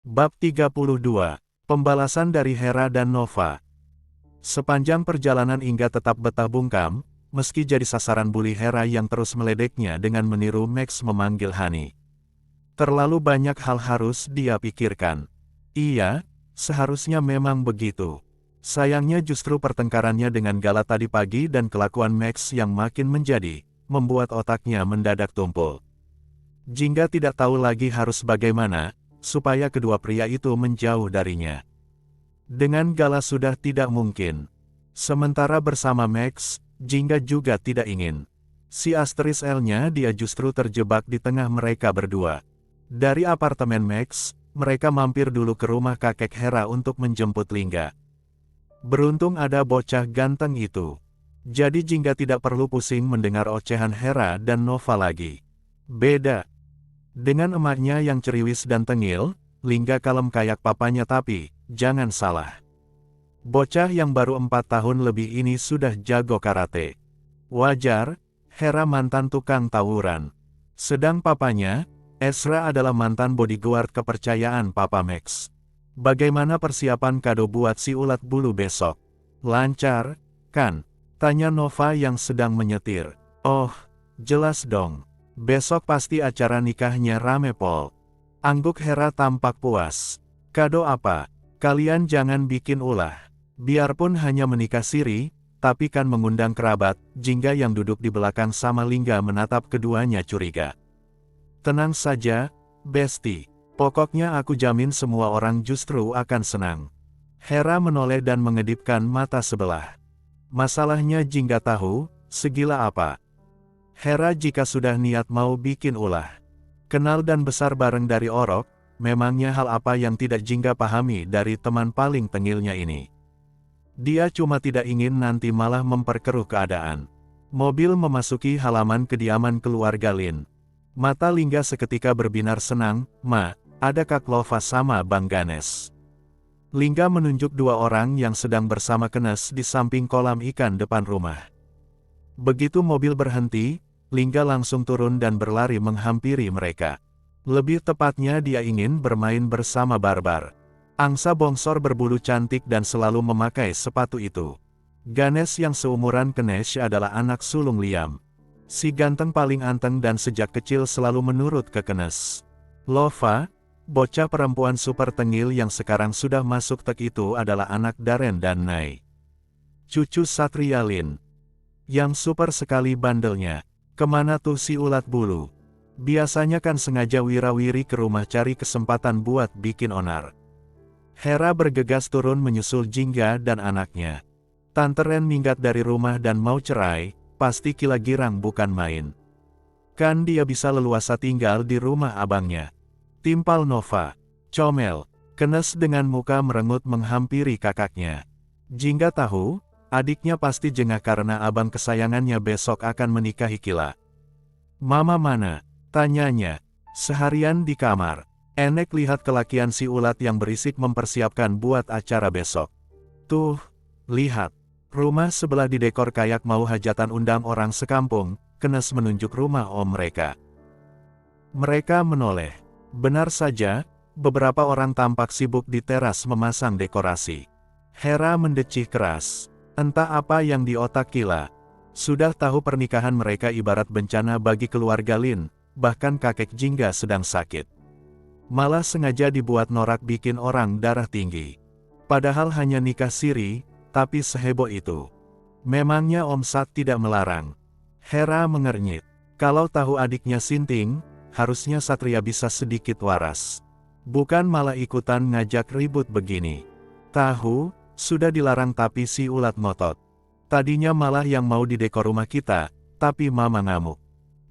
Bab 32. Pembalasan dari Hera dan Nova. Sepanjang perjalanan Inga tetap betah bungkam, meski jadi sasaran bully Hera yang terus meledeknya dengan meniru Max memanggil Hani. Terlalu banyak hal harus dia pikirkan. Iya, seharusnya memang begitu. Sayangnya justru pertengkarannya dengan Gala tadi pagi dan kelakuan Max yang makin menjadi, membuat otaknya mendadak tumpul. Jingga tidak tahu lagi harus bagaimana, supaya kedua pria itu menjauh darinya. Dengan Gala sudah tidak mungkin. Sementara bersama Max, Jingga juga tidak ingin. Si Asteris L-nya dia justru terjebak di tengah mereka berdua. Dari apartemen Max, mereka mampir dulu ke rumah kakek Hera untuk menjemput Lingga. Beruntung ada bocah ganteng itu. Jadi Jingga tidak perlu pusing mendengar ocehan Hera dan Nova lagi. Beda dengan emaknya yang ceriwis dan tengil, Lingga kalem kayak papanya, tapi jangan salah. Bocah yang baru 4 tahun lebih ini sudah jago karate. Wajar, Hera mantan tukang tawuran. Sedang papanya, Ezra adalah mantan bodyguard kepercayaan Papa Max. Bagaimana persiapan kado buat si ulat bulu besok? Lancar, kan? Tanya Nova yang sedang menyetir. Oh, jelas dong. Besok pasti acara nikahnya rame pol. Angguk Hera tampak puas. Kado apa? Kalian jangan bikin ulah. Biarpun hanya menikah siri, tapi kan mengundang kerabat. Jingga yang duduk di belakang sama Lingga menatap keduanya curiga. Tenang saja, Besti. Pokoknya aku jamin semua orang justru akan senang. Hera menoleh dan mengedipkan mata sebelah. Masalahnya Jingga tahu, segila apa Hera jika sudah niat mau bikin ulah. Kenal dan besar bareng dari Orok, memangnya hal apa yang tidak Jingga pahami dari teman paling tengilnya ini. Dia cuma tidak ingin nanti malah memperkeruh keadaan. Mobil memasuki halaman kediaman keluarga Lin. Mata Lingga seketika berbinar senang. Ma, ada Kak Lova sama Bang Ganes. Lingga menunjuk dua orang yang sedang bersama Kenes di samping kolam ikan depan rumah. Begitu mobil berhenti, Lingga langsung turun dan berlari menghampiri mereka. Lebih tepatnya dia ingin bermain bersama Barbar. Angsa bongsor berbulu cantik dan selalu memakai sepatu itu. Ganes yang seumuran Kenesh adalah anak sulung Liam. Si ganteng paling anteng dan sejak kecil selalu menurut ke Kenes. Lova, bocah perempuan super tengil yang sekarang sudah masuk tek itu adalah anak Daren dan Nai. Cucu Satria Lin. Yang super sekali bandelnya. Kemana tuh si ulat bulu? Biasanya kan sengaja wirawiri ke rumah cari kesempatan buat bikin onar. Hera bergegas turun menyusul Jingga dan anaknya. Tante Ren minggat dari rumah dan mau cerai, pasti gila girang bukan main. Kan dia bisa leluasa tinggal di rumah abangnya. Timpal Nova. Comel. Kenes dengan muka merengut menghampiri kakaknya. Jingga tahu, adiknya pasti jengah karena abang kesayangannya besok akan menikahi Kila. Mama mana? Tanyanya. Seharian di kamar. Enek lihat kelakian si ulat yang berisik mempersiapkan buat acara besok. Tuh, lihat. Rumah sebelah didekor kayak mau hajatan undang orang sekampung. Kenes menunjuk rumah om mereka. Mereka menoleh. Benar saja, beberapa orang tampak sibuk di teras memasang dekorasi. Hera mendecih keras. Entah apa yang di otak Kila. Sudah tahu pernikahan mereka ibarat bencana bagi keluarga Lin, bahkan kakek Jingga sedang sakit. Malah sengaja dibuat norak bikin orang darah tinggi. Padahal hanya nikah siri, tapi seheboh itu. Memangnya Om Sat tidak melarang? Hera mengernyit. Kalau tahu adiknya sinting, harusnya Satria bisa sedikit waras. Bukan malah ikutan ngajak ribut begini. Tahu, sudah dilarang tapi si ulat ngotot. Tadinya malah yang mau didekor rumah kita, tapi mama ngamuk.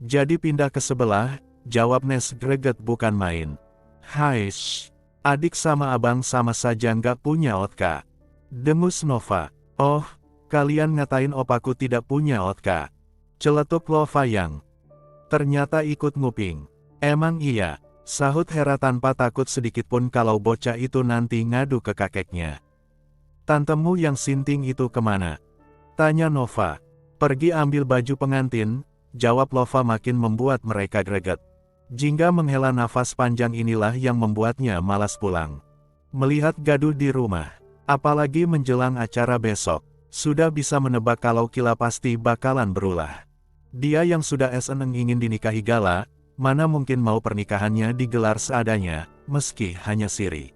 Jadi pindah ke sebelah, jawab Nes greget bukan main. Haish, adik sama abang sama saja nggak punya otka. Dengus Nova. Oh, kalian ngatain opaku tidak punya otka. Celetuk Lova yang ternyata ikut nguping. Emang iya, sahut Hera tanpa takut sedikitpun kalau bocah itu nanti ngadu ke kakeknya. Tantemu yang sinting itu kemana? Tanya Nova. Pergi ambil baju pengantin, jawab Lova makin membuat mereka greget. Jingga menghela nafas panjang inilah yang membuatnya malas pulang. Melihat gaduh di rumah, apalagi menjelang acara besok, sudah bisa menebak kalau Kila pasti bakalan berulah. Dia yang sudah seneng ingin dinikahi Gala, mana mungkin mau pernikahannya digelar seadanya, meski hanya siri.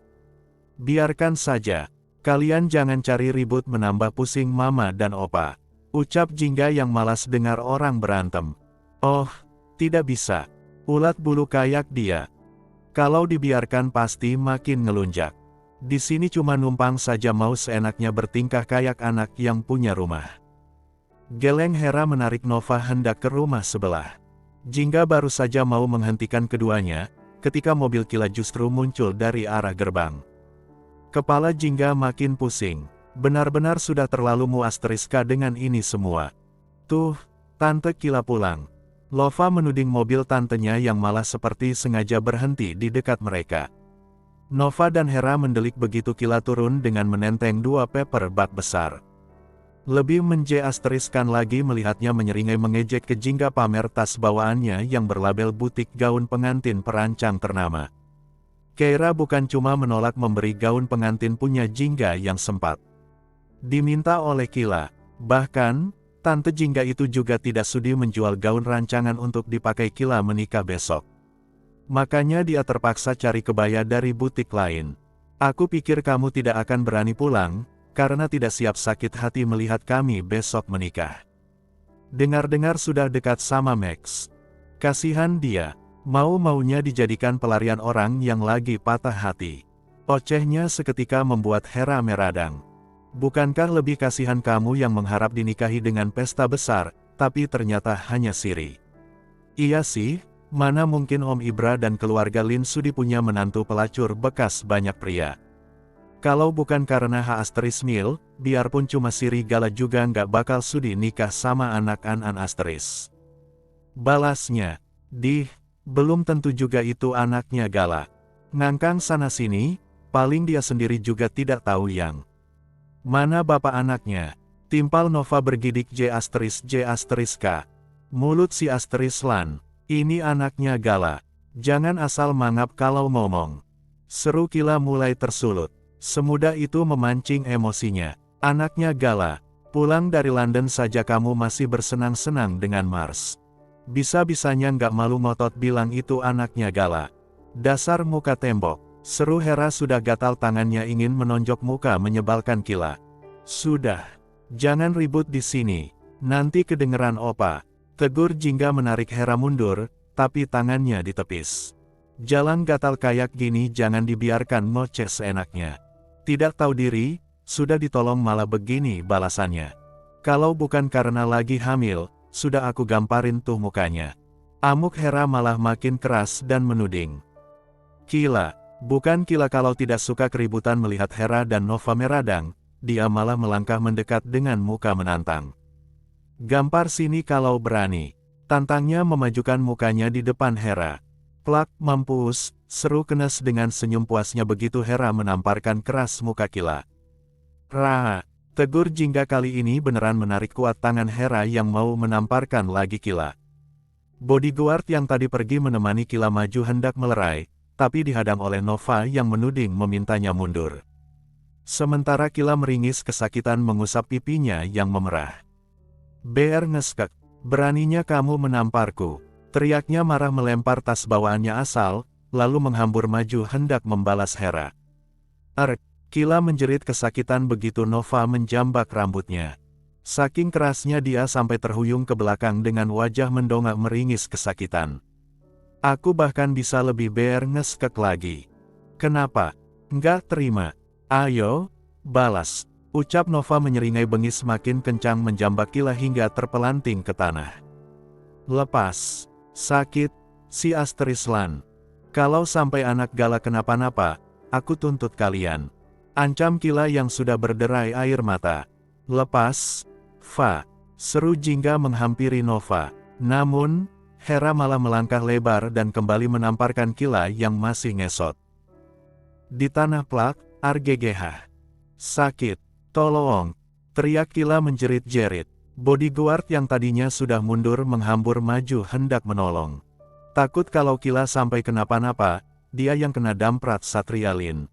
Biarkan saja, kalian jangan cari ribut menambah pusing mama dan opa. Ucap Jingga yang malas dengar orang berantem. Oh, tidak bisa. Ulat bulu kayak dia. Kalau dibiarkan pasti makin ngelunjak. Di sini cuma numpang saja mau seenaknya bertingkah kayak anak yang punya rumah. Geleng Hera menarik Nova hendak ke rumah sebelah. Jingga baru saja mau menghentikan keduanya, ketika mobil Kila justru muncul dari arah gerbang. Kepala Jingga makin pusing. Benar-benar sudah terlalu muasteriska dengan ini semua. Tuh, Tante Kila pulang. Lova menuding mobil tantenya yang malah seperti sengaja berhenti di dekat mereka. Nova dan Hera mendelik begitu Kila turun dengan menenteng 2 paper bag besar. Lebih menjeasteriskan lagi melihatnya menyeringai mengejek ke Jingga pamer tas bawaannya yang berlabel butik gaun pengantin perancang ternama. Keira bukan cuma menolak memberi gaun pengantin punya Jingga yang sempat diminta oleh Kila, bahkan Tante Jingga itu juga tidak sudi menjual gaun rancangan untuk dipakai Kila menikah besok. Makanya dia terpaksa cari kebaya dari butik lain. Aku pikir kamu tidak akan berani pulang, karena tidak siap sakit hati melihat kami besok menikah. Dengar-dengar sudah dekat sama Max. Kasihan dia, mau-maunya dijadikan pelarian orang yang lagi patah hati. Ocehnya seketika membuat Hera meradang. Bukankah lebih kasihan kamu yang mengharap dinikahi dengan pesta besar, tapi ternyata hanya siri? Iya sih, mana mungkin Om Ibra dan keluarga Lin Sudi punya menantu pelacur bekas banyak pria. Kalau bukan karena Asteris Mil, biarpun cuma siri Gala juga nggak bakal sudi nikah sama anak An Asteris. Balasnya, belum tentu juga itu anaknya Gala. Ngangkang sana-sini, paling dia sendiri juga tidak tahu yang mana bapak anaknya. Timpal Nova bergidik J asterisk K. Mulut si asteris Lan. Ini anaknya Gala. Jangan asal mangap kalau ngomong. Seru Kila mulai tersulut. Semudah itu memancing emosinya. Anaknya Gala. Pulang dari London saja kamu masih bersenang-senang dengan Mars. Bisa-bisanya nggak malu ngotot bilang itu anaknya Gala. Dasar muka tembok. Seru Hera sudah gatal tangannya ingin menonjok muka menyebalkan Kila. Sudah. Jangan ribut di sini. Nanti kedengeran opa. Tegur Jingga menarik Hera mundur, tapi tangannya ditepis. Jalan gatal kayak gini jangan dibiarkan ngoceh seenaknya. Tidak tahu diri, sudah ditolong malah begini balasannya. Kalau bukan karena lagi hamil, sudah aku gamparin tuh mukanya. Amuk Hera malah makin keras dan menuding. Kila. Bukan Kila kalau tidak suka keributan melihat Hera dan Nova meradang, dia malah melangkah mendekat dengan muka menantang. Gampar sini kalau berani. Tantangnya memajukan mukanya di depan Hera. Plak, mampus, seru Kenes dengan senyum puasnya begitu Hera menamparkan keras muka Kila. Ra, tegur Jingga kali ini beneran menarik kuat tangan Hera yang mau menamparkan lagi Kila. Bodyguard yang tadi pergi menemani Kila maju hendak melerai, tapi dihadang oleh Nova yang menuding memintanya mundur. Sementara Kila meringis kesakitan mengusap pipinya yang memerah. Ber ngeskek, beraninya kamu menamparku. Teriaknya marah melempar tas bawaannya asal, lalu menghambur maju hendak membalas Hera. Kila menjerit kesakitan begitu Nova menjambak rambutnya. Saking kerasnya dia sampai terhuyung ke belakang dengan wajah mendongak meringis kesakitan. Aku bahkan bisa lebih ber ngeskek lagi. Kenapa? Nggak terima. Ayo, balas. Ucap Nova menyeringai bengis makin kencang menjambak Kila hingga terpelanting ke tanah. Lepas. Sakit, si asteris Lan. Kalau sampai anak Gala kenapa-napa, aku tuntut kalian. Ancam Kila yang sudah berderai air mata. Lepas. Fa. Seru Jingga menghampiri Nova. Namun, Hera malah melangkah lebar dan kembali menamparkan Kila yang masih ngesot. Di tanah plak, RGGH. Sakit. Tolong. Teriak Kila menjerit-jerit. Bodyguard yang tadinya sudah mundur menghambur maju hendak menolong. Takut kalau Kila sampai kenapa-napa, dia yang kena damprat Satria Lin.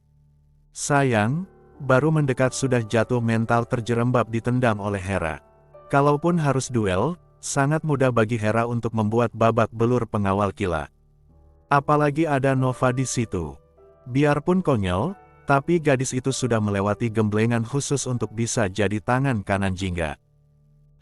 Sayang, baru mendekat sudah jatuh mental terjerembab ditendang oleh Hera. Kalaupun harus duel, sangat mudah bagi Hera untuk membuat babak belur pengawal Kila. Apalagi ada Nova di situ. Biarpun konyol, tapi gadis itu sudah melewati gemblengan khusus untuk bisa jadi tangan kanan Jingga.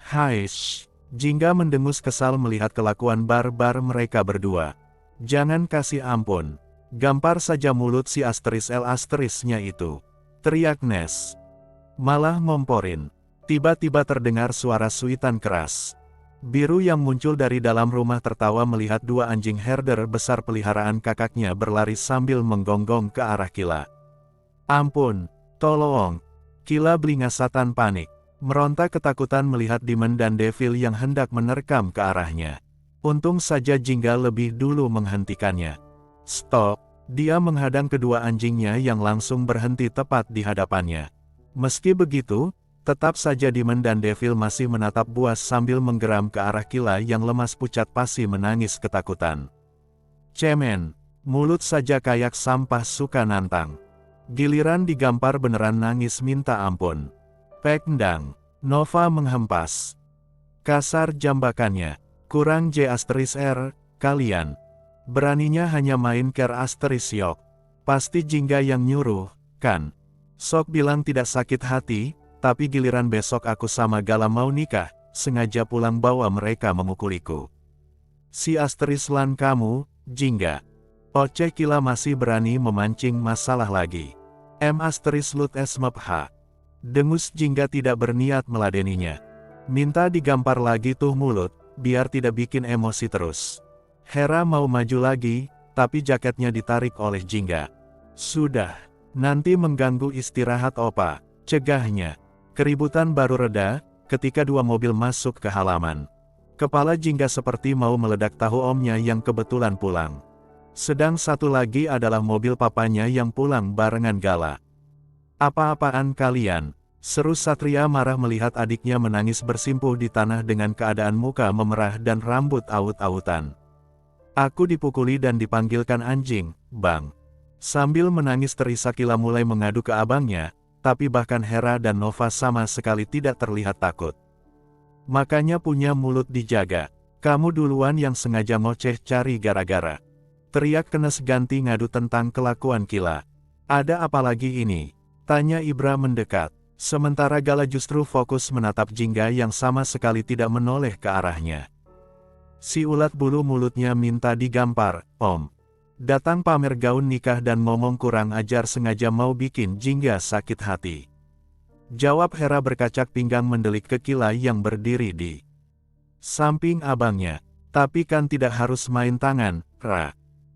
Haish, Jingga mendengus kesal melihat kelakuan barbar mereka berdua. Jangan kasih ampun. Gampar saja mulut si asterisnya itu. Teriak Nes. Malah ngomporin. Tiba-tiba terdengar suara suitan keras. Biru yang muncul dari dalam rumah tertawa melihat dua anjing herder besar peliharaan kakaknya berlari sambil menggonggong ke arah Kila. Ampun, tolong. Kila beringasatan panik. Meronta ketakutan melihat Demon dan Devil yang hendak menerkam ke arahnya. Untung saja Jingga lebih dulu menghentikannya. Stop, dia menghadang kedua anjingnya yang langsung berhenti tepat di hadapannya. Meski begitu, tetap saja Demon dan Devil masih menatap buas sambil menggeram ke arah Kila yang lemas pucat pasi menangis ketakutan. Cemen, mulut saja kayak sampah suka nantang. Giliran digampar beneran nangis minta ampun. Pekndang, Nova menghempas. Kasar jambakannya, kurang J*R, kalian. Beraninya hanya main Yok. Pasti Jingga yang nyuruh, kan? Sok bilang tidak sakit hati, tapi giliran besok aku sama Gala mau nikah, sengaja pulang bawa mereka memukuliku. Si Lan kamu, Jingga. Oceh Kila masih berani memancing masalah lagi. Lut Esmepha. Dengus Jingga tidak berniat meladeninya. Minta digampar lagi tuh mulut, biar tidak bikin emosi terus. Hera mau maju lagi, tapi jaketnya ditarik oleh Jingga. Sudah, nanti mengganggu istirahat opa, cegahnya. Keributan baru reda, ketika dua mobil masuk ke halaman. Kepala Jingga seperti mau meledak tahu omnya yang kebetulan pulang. Sedang satu lagi adalah mobil papanya yang pulang barengan Gala. Apa-apaan kalian? Seru Satria marah melihat adiknya menangis bersimpuh di tanah dengan keadaan muka memerah dan rambut aut-autan. Aku dipukuli dan dipanggilkan anjing, Bang. Sambil menangis terisak Kila mulai mengadu ke abangnya, tapi bahkan Hera dan Nova sama sekali tidak terlihat takut. Makanya punya mulut dijaga. Kamu duluan yang sengaja ngoceh cari gara-gara. Teriak Kenes ganti ngadu tentang kelakuan Kila. Ada apa lagi ini? Tanya Ibra mendekat. Sementara Gala justru fokus menatap Jingga yang sama sekali tidak menoleh ke arahnya. Si ulat bulu mulutnya minta digampar, Om. Datang pamer gaun nikah dan ngomong kurang ajar sengaja mau bikin Jingga sakit hati. Jawab Hera berkacak pinggang mendelik ke Kila yang berdiri di samping abangnya. Tapi kan tidak harus main tangan, Ra.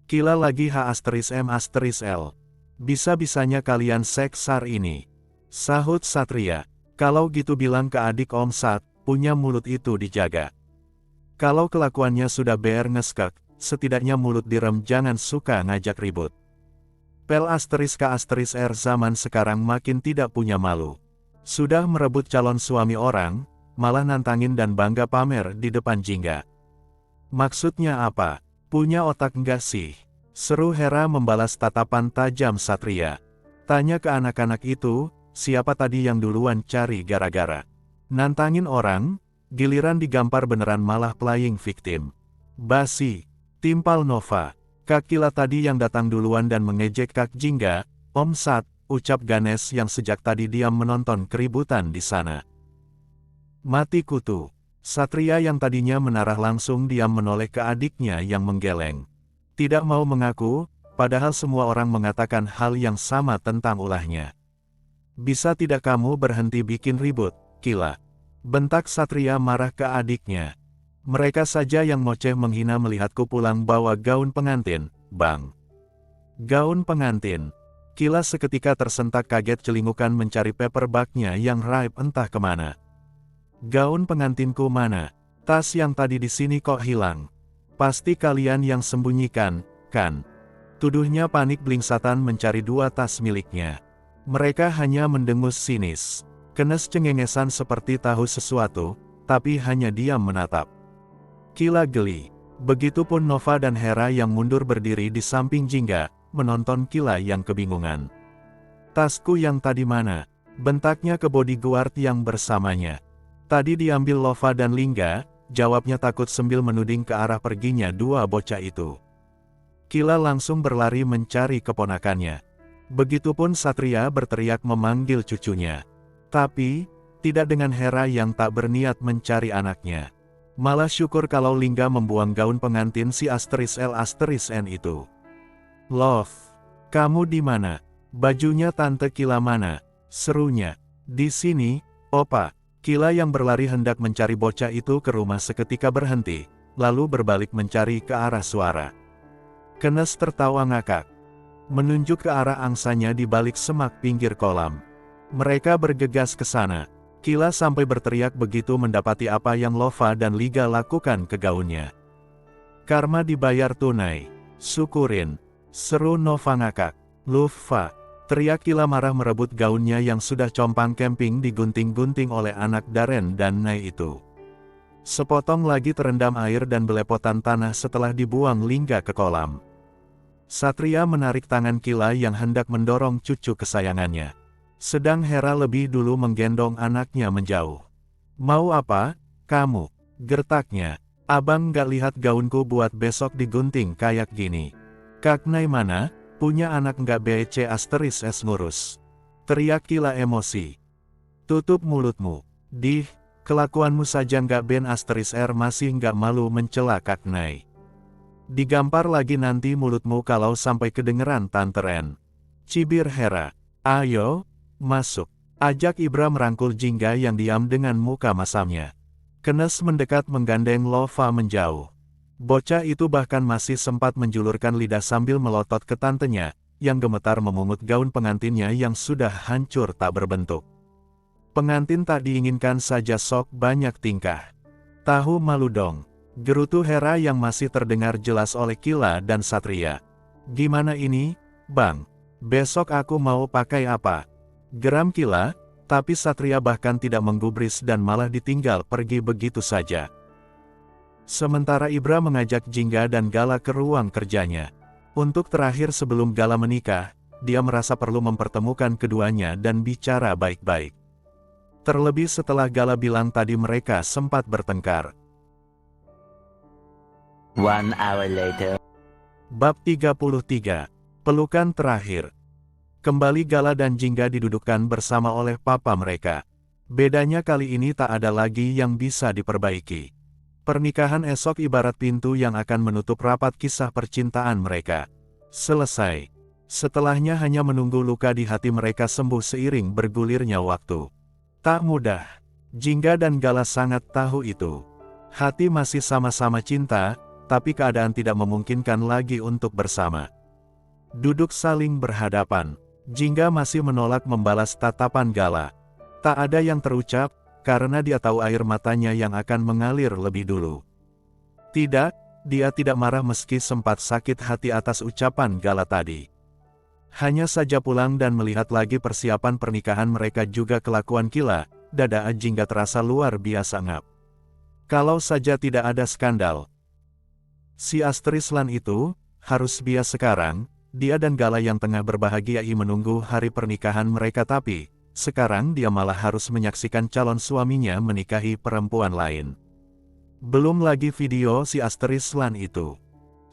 Kila lagi H*M*L. Bisa-bisanya kalian seksar ini. Sahut Satria. Kalau gitu bilang ke adik Om Sat, punya mulut itu dijaga. Kalau kelakuannya sudah BR ngeskek, setidaknya mulut direm jangan suka ngajak ribut. Pel *R zaman sekarang makin tidak punya malu. Sudah merebut calon suami orang, malah nantangin dan bangga pamer di depan Jingga. Maksudnya apa? Punya otak enggak sih? Seru Hera membalas tatapan tajam Satria. Tanya ke anak-anak itu, siapa tadi yang duluan cari gara-gara? Nantangin orang? Giliran digampar beneran malah playing victim. Basi, timpal Nova. Kak Kila tadi yang datang duluan dan mengejek Kak Jingga, Om Sat, ucap Ganes yang sejak tadi diam menonton keributan di sana. Mati kutu. Satria yang tadinya menarah langsung diam menoleh ke adiknya yang menggeleng. Tidak mau mengaku, padahal semua orang mengatakan hal yang sama tentang ulahnya. Bisa tidak kamu berhenti bikin ribut, Kila? Bentak Satria marah ke adiknya. Mereka saja yang ngoceh menghina melihatku pulang bawa gaun pengantin, Bang. Gaun pengantin. Kila seketika tersentak kaget celingukan mencari paperbacknya yang raib entah kemana. Gaun pengantinku mana? Tas yang tadi di sini kok hilang? Pasti kalian yang sembunyikan, kan? Tuduhnya panik blingsatan mencari dua tas miliknya. Mereka hanya mendengus sinis. Kenes cengengesan seperti tahu sesuatu, tapi hanya diam menatap. Kila geli. Begitupun Nova dan Hera yang mundur berdiri di samping Jingga, menonton Kila yang kebingungan. "Tasku yang tadi mana?" bentaknya ke bodyguard yang bersamanya. "Tadi diambil Nova dan Lingga," jawabnya takut sambil menuding ke arah perginya dua bocah itu. Kila langsung berlari mencari keponakannya. Begitupun Satria berteriak memanggil cucunya. Tapi, tidak dengan Hera yang tak berniat mencari anaknya. Malah syukur kalau Lingga membuang gaun pengantin si *L**N itu. "Love, kamu di mana? Bajunya Tante Kila mana?" serunya. "Di sini, Opa." Kila yang berlari hendak mencari bocah itu ke rumah seketika berhenti, lalu berbalik mencari ke arah suara. Kenes tertawa ngakak, menunjuk ke arah angsanya di balik semak pinggir kolam. Mereka bergegas ke sana. Kila sampai berteriak begitu mendapati apa yang Lova dan Liga lakukan ke gaunnya. "Karma dibayar tunai. Syukurin," seru Nova ngakak. "Lufa," teriak Kila marah merebut gaunnya yang sudah compang camping digunting-gunting oleh anak Daren dan Nai itu. Sepotong lagi terendam air dan belepotan tanah setelah dibuang Lingga ke kolam. Satria menarik tangan Kila yang hendak mendorong cucu kesayangannya. Sedang Hera lebih dulu menggendong anaknya menjauh. "Mau apa, kamu?" gertaknya. "Abang gak lihat gaunku buat besok digunting kayak gini." "Kak Nai mana? Punya anak nggak BC*S ngurus?" teriak Kila emosi. "Tutup mulutmu. Dih, kelakuanmu saja nggak *R masih nggak malu mencela Kak Nai. Digampar lagi nanti mulutmu kalau sampai kedengeran Tante Ren," cibir Hera. "Ayo, masuk," ajak Ibra merangkul Jingga yang diam dengan muka masamnya. Kenes mendekat menggandeng Lova menjauh. Bocah itu bahkan masih sempat menjulurkan lidah sambil melotot ke tantenya, yang gemetar memungut gaun pengantinnya yang sudah hancur tak berbentuk. Pengantin tak diinginkan saja sok banyak tingkah. "Tahu malu dong," gerutu Hera yang masih terdengar jelas oleh Kila dan Satria. "Gimana ini, Bang? Besok aku mau pakai apa?" geram Kila, tapi Satria bahkan tidak menggubris dan malah ditinggal pergi begitu saja. Sementara Ibra mengajak Jingga dan Gala ke ruang kerjanya. Untuk terakhir sebelum Gala menikah, dia merasa perlu mempertemukan keduanya dan bicara baik-baik. Terlebih setelah Gala bilang tadi mereka sempat bertengkar. 1 hour later. Bab 33. Pelukan terakhir. Kembali Gala dan Jingga didudukkan bersama oleh papa mereka. Bedanya kali ini tak ada lagi yang bisa diperbaiki. Pernikahan esok ibarat pintu yang akan menutup rapat kisah percintaan mereka. Selesai. Setelahnya hanya menunggu luka di hati mereka sembuh seiring bergulirnya waktu. Tak mudah. Jingga dan Gala sangat tahu itu. Hati masih sama-sama cinta, tapi keadaan tidak memungkinkan lagi untuk bersama. Duduk saling berhadapan. Jingga masih menolak membalas tatapan Gala. Tak ada yang terucap, karena dia tahu air matanya yang akan mengalir lebih dulu. Tidak, dia tidak marah meski sempat sakit hati atas ucapan Gala tadi. Hanya saja pulang dan melihat lagi persiapan pernikahan mereka juga kelakuan Kila, dada Jingga terasa luar biasa ngap. Kalau saja tidak ada skandal. Si Astrislan itu, harus bias sekarang, dia dan Gala yang tengah berbahagia menunggu hari pernikahan mereka tapi, sekarang dia malah harus menyaksikan calon suaminya menikahi perempuan lain. Belum lagi video si Astrislan itu.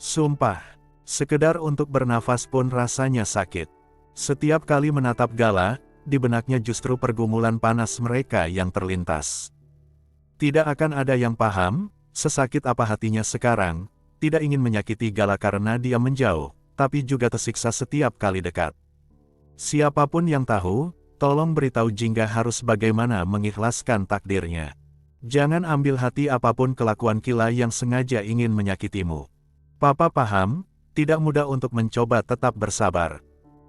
Sumpah, sekedar untuk bernafas pun rasanya sakit. Setiap kali menatap Gala, di benaknya justru pergumulan panas mereka yang terlintas. Tidak akan ada yang paham, sesakit apa hatinya sekarang, tidak ingin menyakiti Gala karena dia menjauh, tapi juga tersiksa setiap kali dekat. Siapapun yang tahu, tolong beritahu Jingga harus bagaimana mengikhlaskan takdirnya. Jangan ambil hati apapun kelakuan Kila yang sengaja ingin menyakitimu. Papa paham, tidak mudah untuk mencoba tetap bersabar.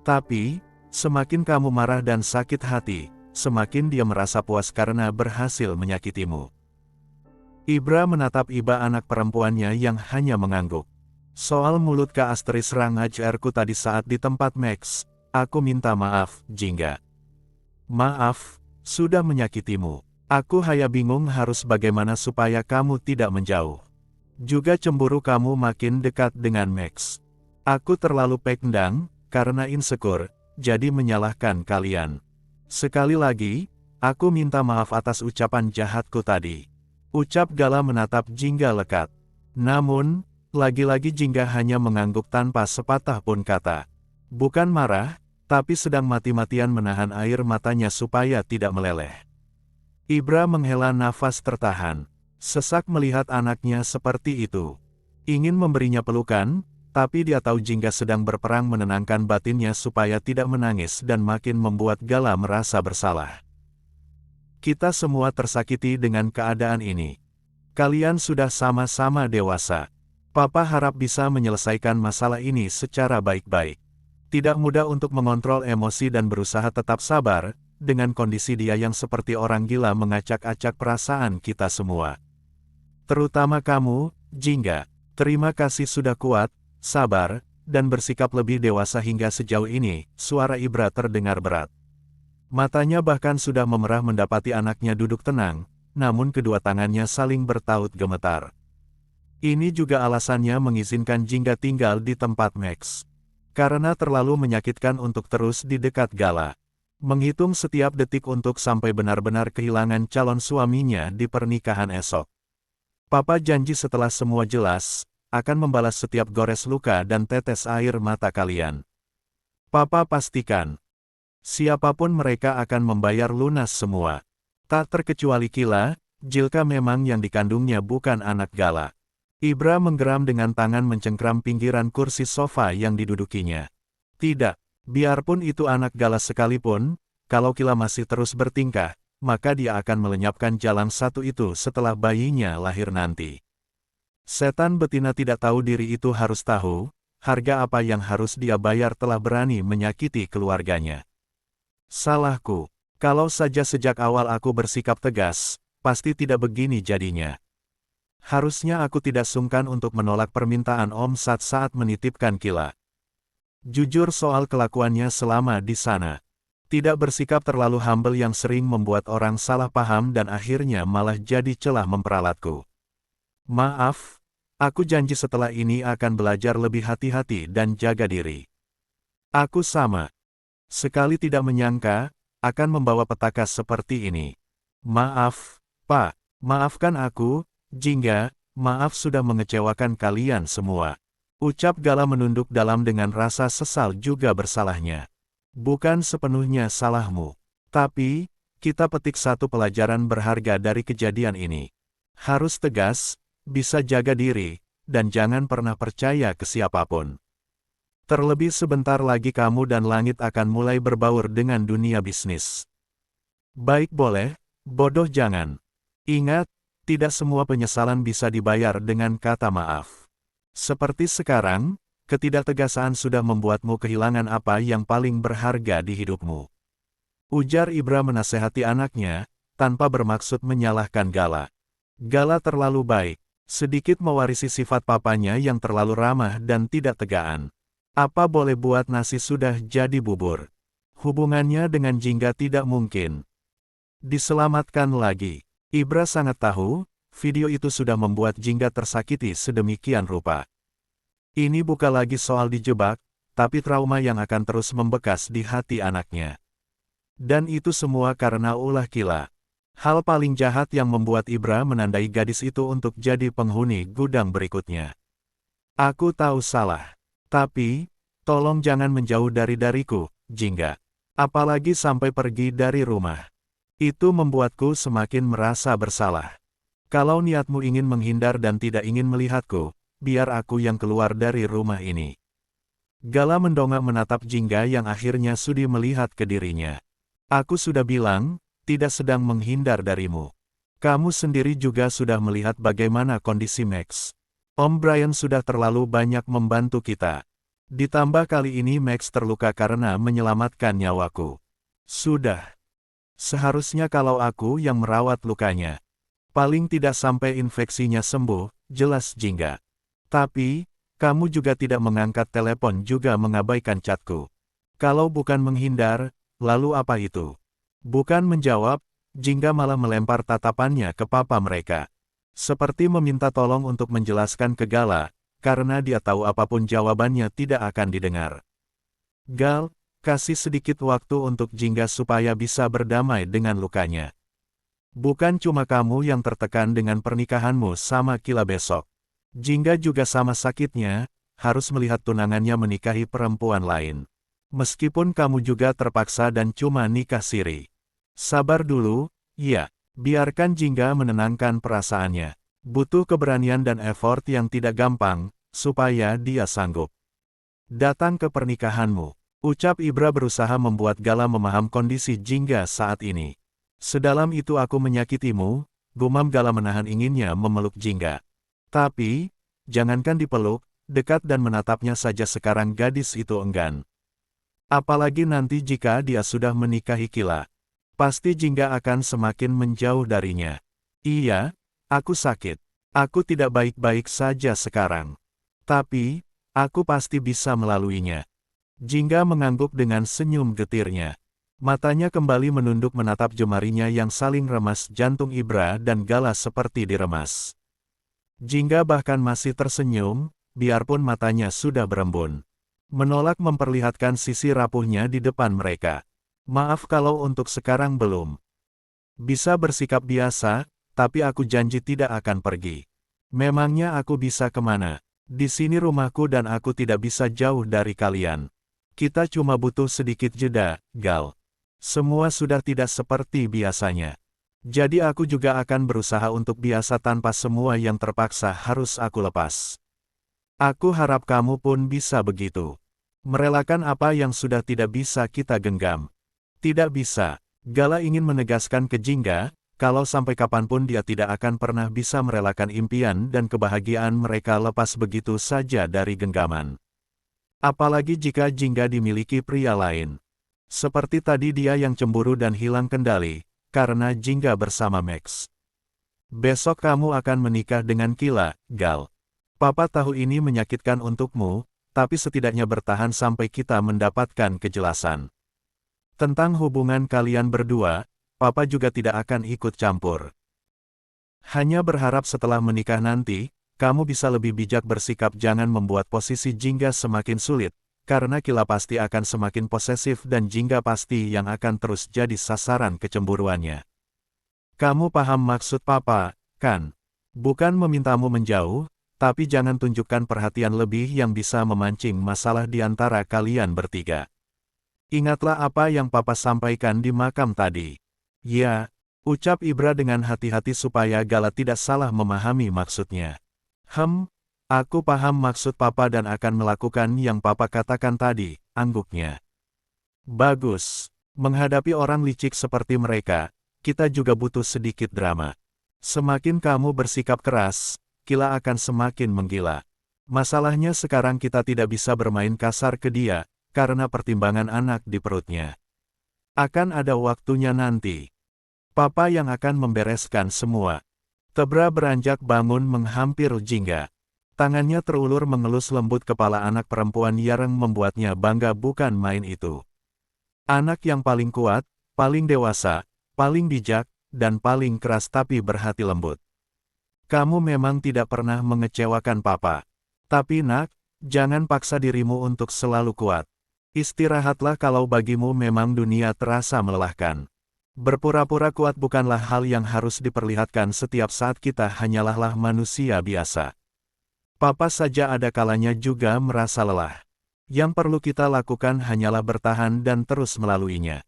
Tapi, semakin kamu marah dan sakit hati, semakin dia merasa puas karena berhasil menyakitimu. Ibra menatap Iba anak perempuannya yang hanya mengangguk. Soal mulut Kak Astris ngajarku tadi saat di tempat Max, aku minta maaf, Jingga. Maaf, sudah menyakitimu. Aku hanya bingung harus bagaimana supaya kamu tidak menjauh. Juga cemburu kamu makin dekat dengan Max. Aku terlalu pendang, karena insecure, jadi menyalahkan kalian. Sekali lagi, aku minta maaf atas ucapan jahatku tadi. Ucap Gala menatap Jingga lekat. Namun, lagi-lagi Jingga hanya mengangguk tanpa sepatah pun kata. Bukan marah, tapi sedang mati-matian menahan air matanya supaya tidak meleleh. Ibra menghela nafas tertahan. Sesak melihat anaknya seperti itu. Ingin memberinya pelukan, tapi dia tahu Jingga sedang berperang menenangkan batinnya supaya tidak menangis dan makin membuat Gala merasa bersalah. Kita semua tersakiti dengan keadaan ini. Kalian sudah sama-sama dewasa. Papa harap bisa menyelesaikan masalah ini secara baik-baik. Tidak mudah untuk mengontrol emosi dan berusaha tetap sabar, dengan kondisi dia yang seperti orang gila mengacak-acak perasaan kita semua. Terutama kamu, Jingga. Terima kasih sudah kuat, sabar, dan bersikap lebih dewasa hingga sejauh ini. Suara Ibra terdengar berat. Matanya bahkan sudah memerah mendapati anaknya duduk tenang, namun kedua tangannya saling bertaut gemetar. Ini juga alasannya mengizinkan Jingga tinggal di tempat Max. Karena terlalu menyakitkan untuk terus di dekat Gala. Menghitung setiap detik untuk sampai benar-benar kehilangan calon suaminya di pernikahan esok. Papa janji setelah semua jelas, akan membalas setiap gores luka dan tetes air mata kalian. Papa pastikan, siapapun mereka akan membayar lunas semua. Tak terkecuali Kila, Jilka memang yang dikandungnya bukan anak Gala. Ibra menggeram dengan tangan mencengkram pinggiran kursi sofa yang didudukinya. Tidak, biarpun itu anak Gala sekalipun, kalau Kila masih terus bertingkah, maka dia akan melenyapkan jalan satu itu setelah bayinya lahir nanti. Setan betina tidak tahu diri itu harus tahu, harga apa yang harus dia bayar telah berani menyakiti keluarganya. Salahku, kalau saja sejak awal aku bersikap tegas, pasti tidak begini jadinya. Harusnya aku tidak sungkan untuk menolak permintaan Om Sat saat menitipkan Kila. Jujur soal kelakuannya selama di sana. Tidak bersikap terlalu humble yang sering membuat orang salah paham dan akhirnya malah jadi celah memperalatku. Maaf, aku janji setelah ini akan belajar lebih hati-hati dan jaga diri. Aku sama sekali tidak menyangka, akan membawa petaka seperti ini. Maaf, Pak, maafkan aku, Jingga, maaf sudah mengecewakan kalian semua. Ucap Gala menunduk dalam dengan rasa sesal juga bersalahnya. Bukan sepenuhnya salahmu. Tapi, kita petik satu pelajaran berharga dari kejadian ini. Harus tegas, bisa jaga diri, dan jangan pernah percaya ke siapapun. Terlebih sebentar lagi kamu dan langit akan mulai berbaur dengan dunia bisnis. Baik boleh, bodoh jangan. Ingat, tidak semua penyesalan bisa dibayar dengan kata maaf. Seperti sekarang, ketidaktegasan sudah membuatmu kehilangan apa yang paling berharga di hidupmu. Ujar Ibra menasehati anaknya, tanpa bermaksud menyalahkan Gala. Gala terlalu baik, sedikit mewarisi sifat papanya yang terlalu ramah dan tidak tegaan. Apa boleh buat nasi sudah jadi bubur. Hubungannya dengan Jingga tidak mungkin diselamatkan lagi. Ibra sangat tahu, video itu sudah membuat Jingga tersakiti sedemikian rupa. Ini bukan lagi soal dijebak, tapi trauma yang akan terus membekas di hati anaknya. Dan itu semua karena ulah Kila. Hal paling jahat yang membuat Ibra menandai gadis itu untuk jadi penghuni gudang berikutnya. Aku tahu salah. Tapi, tolong jangan menjauh dari dariku, Jingga. Apalagi sampai pergi dari rumah. Itu membuatku semakin merasa bersalah. Kalau niatmu ingin menghindar dan tidak ingin melihatku, biar aku yang keluar dari rumah ini. Gala mendongak menatap Jingga yang akhirnya sudi melihat ke dirinya. Aku sudah bilang, tidak sedang menghindar darimu. Kamu sendiri juga sudah melihat bagaimana kondisi Max. Om Brian sudah terlalu banyak membantu kita. Ditambah kali ini Max terluka karena menyelamatkan nyawaku. Sudah. Seharusnya kalau aku yang merawat lukanya. Paling tidak sampai infeksinya sembuh, jelas Jingga. Tapi, kamu juga tidak mengangkat telepon juga mengabaikan chatku. Kalau bukan menghindar, lalu apa itu? Bukan menjawab, Jingga malah melempar tatapannya ke papa mereka. Seperti meminta tolong untuk menjelaskan ke Gala, karena dia tahu apapun jawabannya tidak akan didengar. Gal, kasih sedikit waktu untuk Jingga supaya bisa berdamai dengan lukanya. Bukan cuma kamu yang tertekan dengan pernikahanmu sama Kila besok. Jingga juga sama sakitnya, harus melihat tunangannya menikahi perempuan lain. Meskipun kamu juga terpaksa dan cuma nikah siri. Sabar dulu, ya. Biarkan Jingga menenangkan perasaannya. Butuh keberanian dan effort yang tidak gampang, supaya dia sanggup datang ke pernikahanmu. Ucap Ibra berusaha membuat Gala memaham kondisi Jingga saat ini. Sedalam itu aku menyakitimu, gumam Gala menahan inginnya memeluk Jingga. Tapi, jangankan dipeluk, dekat dan menatapnya saja sekarang gadis itu enggan. Apalagi nanti jika dia sudah menikahi Kila. Pasti Jingga akan semakin menjauh darinya. Iya, aku sakit. Aku tidak baik-baik saja sekarang. Tapi, aku pasti bisa melaluinya. Jingga mengangguk dengan senyum getirnya. Matanya kembali menunduk menatap jemarinya yang saling remas. Jantung Ibra dan Gala seperti diremas. Jingga bahkan masih tersenyum, biarpun matanya sudah berembun. Menolak memperlihatkan sisi rapuhnya di depan mereka. Maaf kalau untuk sekarang belum bisa bersikap biasa, tapi aku janji tidak akan pergi. Memangnya aku bisa kemana? Di sini rumahku dan aku tidak bisa jauh dari kalian. Kita cuma butuh sedikit jeda, Gal. Semua sudah tidak seperti biasanya. Jadi aku juga akan berusaha untuk biasa tanpa semua yang terpaksa harus aku lepas. Aku harap kamu pun bisa begitu. Merelakan apa yang sudah tidak bisa kita genggam. Tidak bisa. Gala ingin menegaskan ke Jingga, kalau sampai kapanpun dia tidak akan pernah bisa merelakan impian dan kebahagiaan mereka lepas begitu saja dari genggaman. Apalagi jika Jingga dimiliki pria lain. Seperti tadi dia yang cemburu dan hilang kendali, karena Jingga bersama Max. Besok kamu akan menikah dengan Kila, Gal. Papa tahu ini menyakitkan untukmu, tapi setidaknya bertahan sampai kita mendapatkan kejelasan. Tentang hubungan kalian berdua, Papa juga tidak akan ikut campur. Hanya berharap setelah menikah nanti, kamu bisa lebih bijak bersikap, jangan membuat posisi Jingga semakin sulit, karena Kila pasti akan semakin posesif dan Jingga pasti yang akan terus jadi sasaran kecemburuannya. Kamu paham maksud Papa, kan? Bukan memintamu menjauh, tapi jangan tunjukkan perhatian lebih yang bisa memancing masalah di antara kalian bertiga. Ingatlah apa yang Papa sampaikan di makam tadi. Ya, ucap Ibra dengan hati-hati supaya Gala tidak salah memahami maksudnya. Aku paham maksud Papa dan akan melakukan yang Papa katakan tadi, angguknya. Bagus. Menghadapi orang licik seperti mereka, kita juga butuh sedikit drama. Semakin kamu bersikap keras, Kila akan semakin menggila. Masalahnya sekarang kita tidak bisa bermain kasar ke dia, karena pertimbangan anak di perutnya. Akan ada waktunya nanti. Papa yang akan membereskan semua. Tebra beranjak bangun menghampir Jingga. Tangannya terulur mengelus lembut kepala anak perempuan yang membuatnya bangga, bukan main itu. Anak yang paling kuat, paling dewasa, paling bijak, dan paling keras tapi berhati lembut. Kamu memang tidak pernah mengecewakan Papa. Tapi Nak, jangan paksa dirimu untuk selalu kuat. Istirahatlah kalau bagimu memang dunia terasa melelahkan. Berpura-pura kuat bukanlah hal yang harus diperlihatkan setiap saat, kita hanyalah manusia biasa. Papa saja ada kalanya juga merasa lelah. Yang perlu kita lakukan hanyalah bertahan dan terus melaluinya.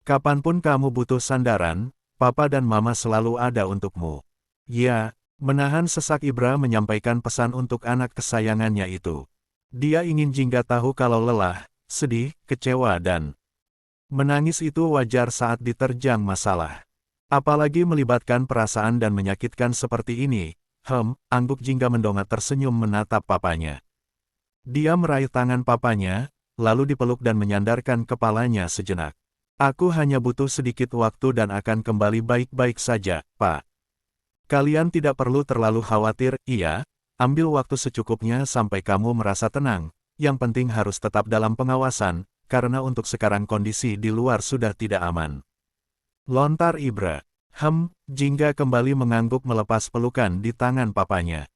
Kapanpun kamu butuh sandaran, Papa dan Mama selalu ada untukmu. Ya, menahan sesak Ibra menyampaikan pesan untuk anak kesayangannya itu. Dia ingin Jingga tahu kalau lelah, sedih, kecewa dan menangis itu wajar saat diterjang masalah. Apalagi melibatkan perasaan dan menyakitkan seperti ini. Angguk Jingga mendongak tersenyum menatap papanya. Dia meraih tangan papanya, lalu dipeluk dan menyandarkan kepalanya sejenak. Aku hanya butuh sedikit waktu dan akan kembali baik-baik saja, Pak. Kalian tidak perlu terlalu khawatir, iya, ambil waktu secukupnya sampai kamu merasa tenang. Yang penting harus tetap dalam pengawasan, karena untuk sekarang kondisi di luar sudah tidak aman. Lontar Ibra. Jingga kembali mengangguk melepas pelukan di tangan papanya.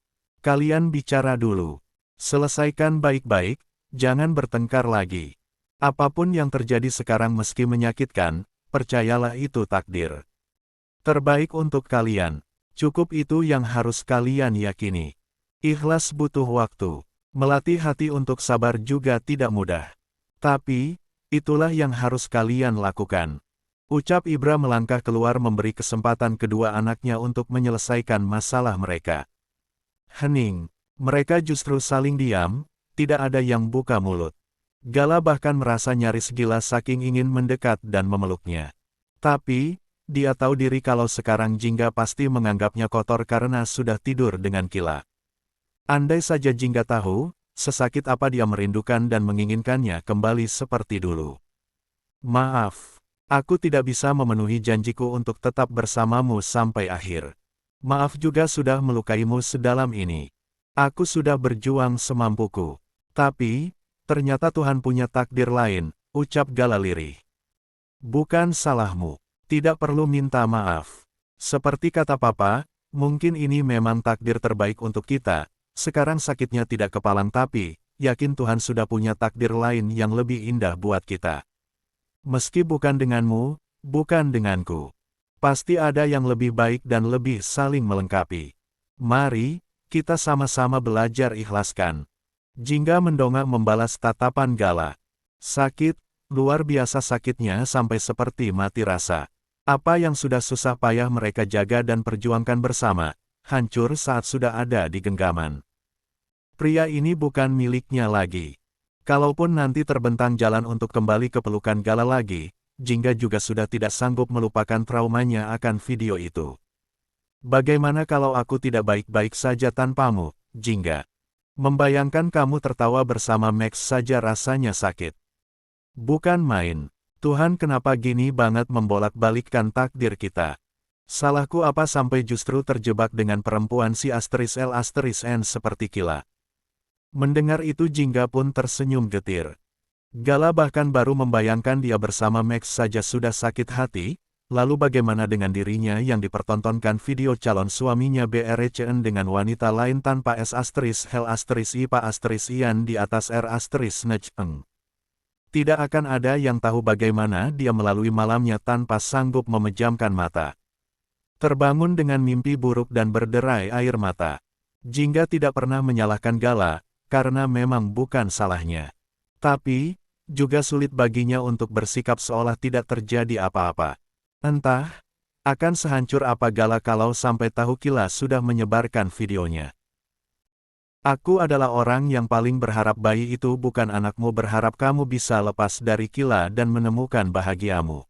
Kalian bicara dulu. Selesaikan baik-baik, jangan bertengkar lagi. Apapun yang terjadi sekarang meski menyakitkan, percayalah itu takdir terbaik untuk kalian. Cukup itu yang harus kalian yakini. Ikhlas butuh waktu. Melatih hati untuk sabar juga tidak mudah. Tapi, itulah yang harus kalian lakukan. Ucap Ibra melangkah keluar memberi kesempatan kedua anaknya untuk menyelesaikan masalah mereka. Hening. Mereka justru saling diam, tidak ada yang buka mulut. Gala bahkan merasa nyaris gila saking ingin mendekat dan memeluknya. Tapi, dia tahu diri kalau sekarang Jingga pasti menganggapnya kotor karena sudah tidur dengan Kila. Andai saja Jingga tahu, sesakit apa dia merindukan dan menginginkannya kembali seperti dulu. Maaf, aku tidak bisa memenuhi janjiku untuk tetap bersamamu sampai akhir. Maaf juga sudah melukaimu sedalam ini. Aku sudah berjuang semampuku. Tapi, ternyata Tuhan punya takdir lain, ucap Gala lirih. Bukan salahmu. Tidak perlu minta maaf. Seperti kata Papa, mungkin ini memang takdir terbaik untuk kita. Sekarang sakitnya tidak kepalang tapi, yakin Tuhan sudah punya takdir lain yang lebih indah buat kita. Meski bukan denganmu, bukan denganku. Pasti ada yang lebih baik dan lebih saling melengkapi. Mari, kita sama-sama belajar ikhlaskan. Jingga mendongak membalas tatapan Gala. Sakit, luar biasa sakitnya sampai seperti mati rasa. Apa yang sudah susah payah mereka jaga dan perjuangkan bersama, hancur saat sudah ada di genggaman. Pria ini bukan miliknya lagi. Kalaupun nanti terbentang jalan untuk kembali ke pelukan Gala lagi, Jingga juga sudah tidak sanggup melupakan traumanya akan video itu. Bagaimana kalau aku tidak baik-baik saja tanpamu, Jingga? Membayangkan kamu tertawa bersama Max saja rasanya sakit. Bukan main. Tuhan kenapa gini banget membolak-balikkan takdir kita? Salahku apa sampai justru terjebak dengan perempuan si *L*N seperti Kila? Mendengar itu Jingga pun tersenyum getir. Gala bahkan baru membayangkan dia bersama Max saja sudah sakit hati, lalu bagaimana dengan dirinya yang dipertontonkan video calon suaminya BRCN dengan wanita lain tanpa S*L*I*Ian di atas R*Nech*Eng. Tidak akan ada yang tahu bagaimana dia melalui malamnya tanpa sanggup memejamkan mata. Terbangun dengan mimpi buruk dan berderai air mata. Jingga tidak pernah menyalahkan Gala, karena memang bukan salahnya. Tapi, juga sulit baginya untuk bersikap seolah tidak terjadi apa-apa. Entah, akan sehancur apa Gala kalau sampai tahu Kila sudah menyebarkan videonya. Aku adalah orang yang paling berharap bayi itu bukan anakmu, berharap kamu bisa lepas dari Kila dan menemukan bahagiamu.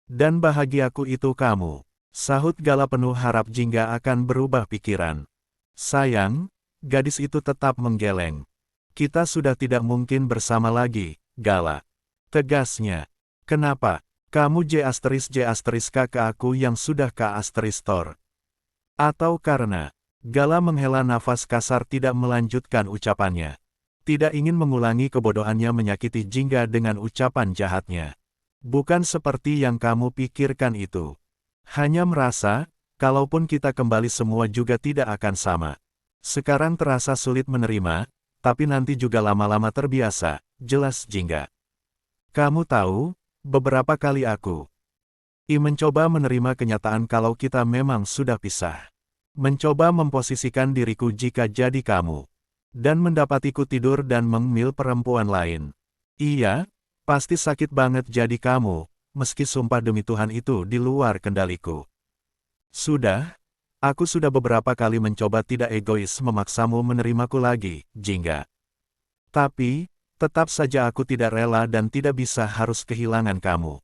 Dan bahagiaku itu kamu. Sahut Gala penuh harap Jingga akan berubah pikiran. Sayang, gadis itu tetap menggeleng. Kita sudah tidak mungkin bersama lagi, Gala. Tegasnya. Kenapa? Kamu J*K ke aku yang sudah K***. Atau karena, Gala menghela nafas kasar tidak melanjutkan ucapannya. Tidak ingin mengulangi kebodohannya menyakiti Jingga dengan ucapan jahatnya. Bukan seperti yang kamu pikirkan itu. Hanya merasa, kalaupun kita kembali semua juga tidak akan sama. Sekarang terasa sulit menerima, tapi nanti juga lama-lama terbiasa, jelas Jingga. Kamu tahu, beberapa kali aku mencoba menerima kenyataan kalau kita memang sudah pisah. Mencoba memposisikan diriku jika jadi kamu. Dan mendapatiku tidur dan mengemil perempuan lain. Iya, pasti sakit banget jadi kamu, meski sumpah demi Tuhan itu di luar kendaliku. Sudah, aku sudah beberapa kali mencoba tidak egois memaksamu menerimaku lagi, Jingga. Tapi, tetap saja aku tidak rela dan tidak bisa harus kehilangan kamu.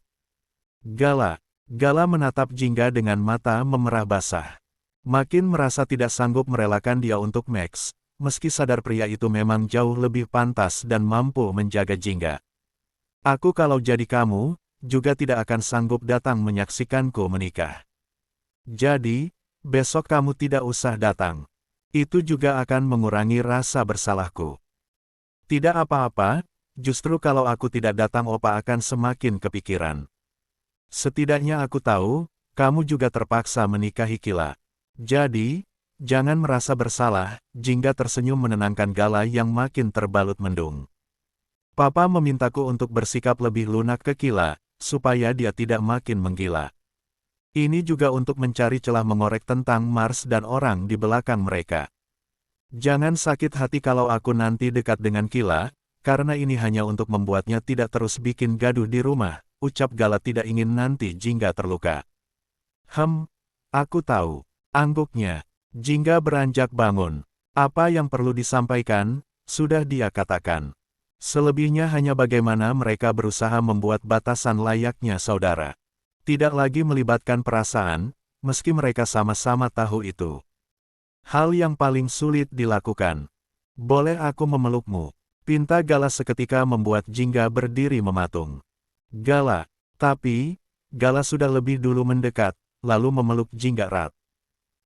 Gala menatap Jingga dengan mata memerah basah. Makin merasa tidak sanggup merelakan dia untuk Max, meski sadar pria itu memang jauh lebih pantas dan mampu menjaga Jingga. Aku kalau jadi kamu, juga tidak akan sanggup datang menyaksikanku menikah. Jadi, besok kamu tidak usah datang. Itu juga akan mengurangi rasa bersalahku. Tidak apa-apa, justru kalau aku tidak datang Opa akan semakin kepikiran. Setidaknya aku tahu, kamu juga terpaksa menikahi Kila. Jadi, jangan merasa bersalah, Jingga tersenyum menenangkan Gala yang makin terbalut mendung. Papa memintaku untuk bersikap lebih lunak ke Kila, supaya dia tidak makin menggila. Ini juga untuk mencari celah mengorek tentang Mars dan orang di belakang mereka. Jangan sakit hati kalau aku nanti dekat dengan Kila, karena ini hanya untuk membuatnya tidak terus bikin gaduh di rumah, ucap Gala tidak ingin nanti Jingga terluka. Aku tahu. Angguknya. Jingga beranjak bangun. Apa yang perlu disampaikan, sudah dia katakan. Selebihnya hanya bagaimana mereka berusaha membuat batasan layaknya saudara. Tidak lagi melibatkan perasaan, meski mereka sama-sama tahu itu. Hal yang paling sulit dilakukan. Boleh aku memelukmu? Pinta Gala seketika membuat Jingga berdiri mematung. Gala. Tapi, Gala sudah lebih dulu mendekat, lalu memeluk Jingga erat.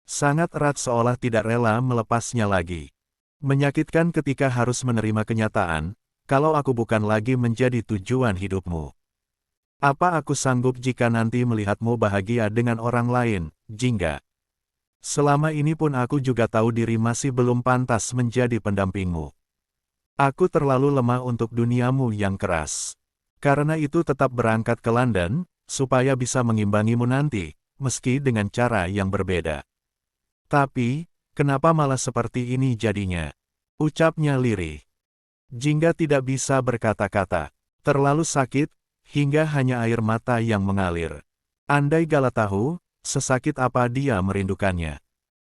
Sangat erat seolah tidak rela melepasnya lagi. Menyakitkan ketika harus menerima kenyataan, kalau aku bukan lagi menjadi tujuan hidupmu. Apa aku sanggup jika nanti melihatmu bahagia dengan orang lain, Jingga? Selama ini pun aku juga tahu diri masih belum pantas menjadi pendampingmu. Aku terlalu lemah untuk duniamu yang keras. Karena itu tetap berangkat ke London, supaya bisa mengimbangimu nanti, meski dengan cara yang berbeda. Tapi, kenapa malah seperti ini jadinya? Ucapnya lirih. Jingga tidak bisa berkata-kata. Terlalu sakit, hingga hanya air mata yang mengalir. Andai Gala tahu, sesakit apa dia merindukannya.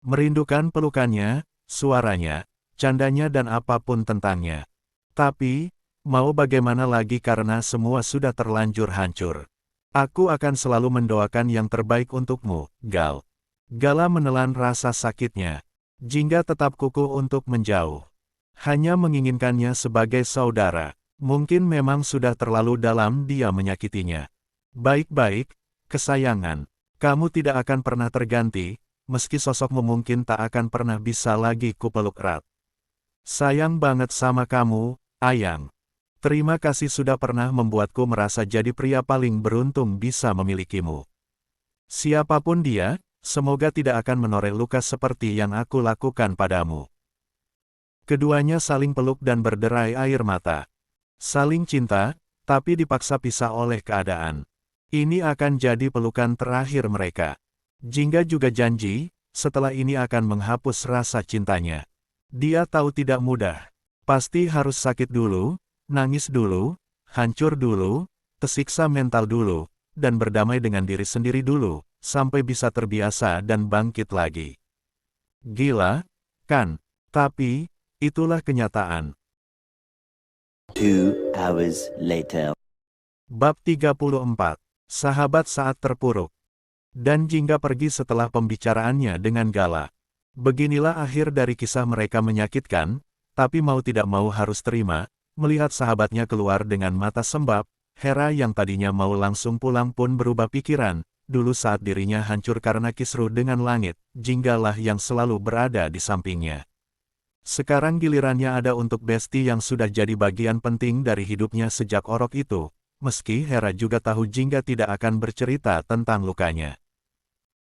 Merindukan pelukannya, suaranya, candanya dan apapun tentangnya. Tapi, mau bagaimana lagi karena semua sudah terlanjur hancur. Aku akan selalu mendoakan yang terbaik untukmu, Gal. Gala menelan rasa sakitnya. Jingga tetap kukuh untuk menjauh. Hanya menginginkannya sebagai saudara. Mungkin memang sudah terlalu dalam dia menyakitinya. Baik-baik, kesayangan. Kamu tidak akan pernah terganti, meski sosokmu mungkin tak akan pernah bisa lagi kupeluk erat. Sayang banget sama kamu, Ayang. Terima kasih sudah pernah membuatku merasa jadi pria paling beruntung bisa memilikimu. Siapapun dia, semoga tidak akan menoreh luka seperti yang aku lakukan padamu. Keduanya saling peluk dan berderai air mata. Saling cinta, tapi dipaksa pisah oleh keadaan. Ini akan jadi pelukan terakhir mereka. Jingga juga janji, setelah ini akan menghapus rasa cintanya. Dia tahu tidak mudah. Pasti harus sakit dulu, nangis dulu, hancur dulu, tersiksa mental dulu, dan berdamai dengan diri sendiri dulu, sampai bisa terbiasa dan bangkit lagi. Gila, kan? Tapi, itulah kenyataan. 2 hours later. Bab 34. Sahabat saat terpuruk. Dan Jingga pergi setelah pembicaraannya dengan Gala. Beginilah akhir dari kisah mereka menyakitkan, tapi mau tidak mau harus terima, melihat sahabatnya keluar dengan mata sembab. Hera yang tadinya mau langsung pulang pun berubah pikiran, dulu saat dirinya hancur karena kisruh dengan langit, Jinggalah yang selalu berada di sampingnya. Sekarang gilirannya ada untuk Besti yang sudah jadi bagian penting dari hidupnya sejak orok itu, meski Hera juga tahu Jingga tidak akan bercerita tentang lukanya.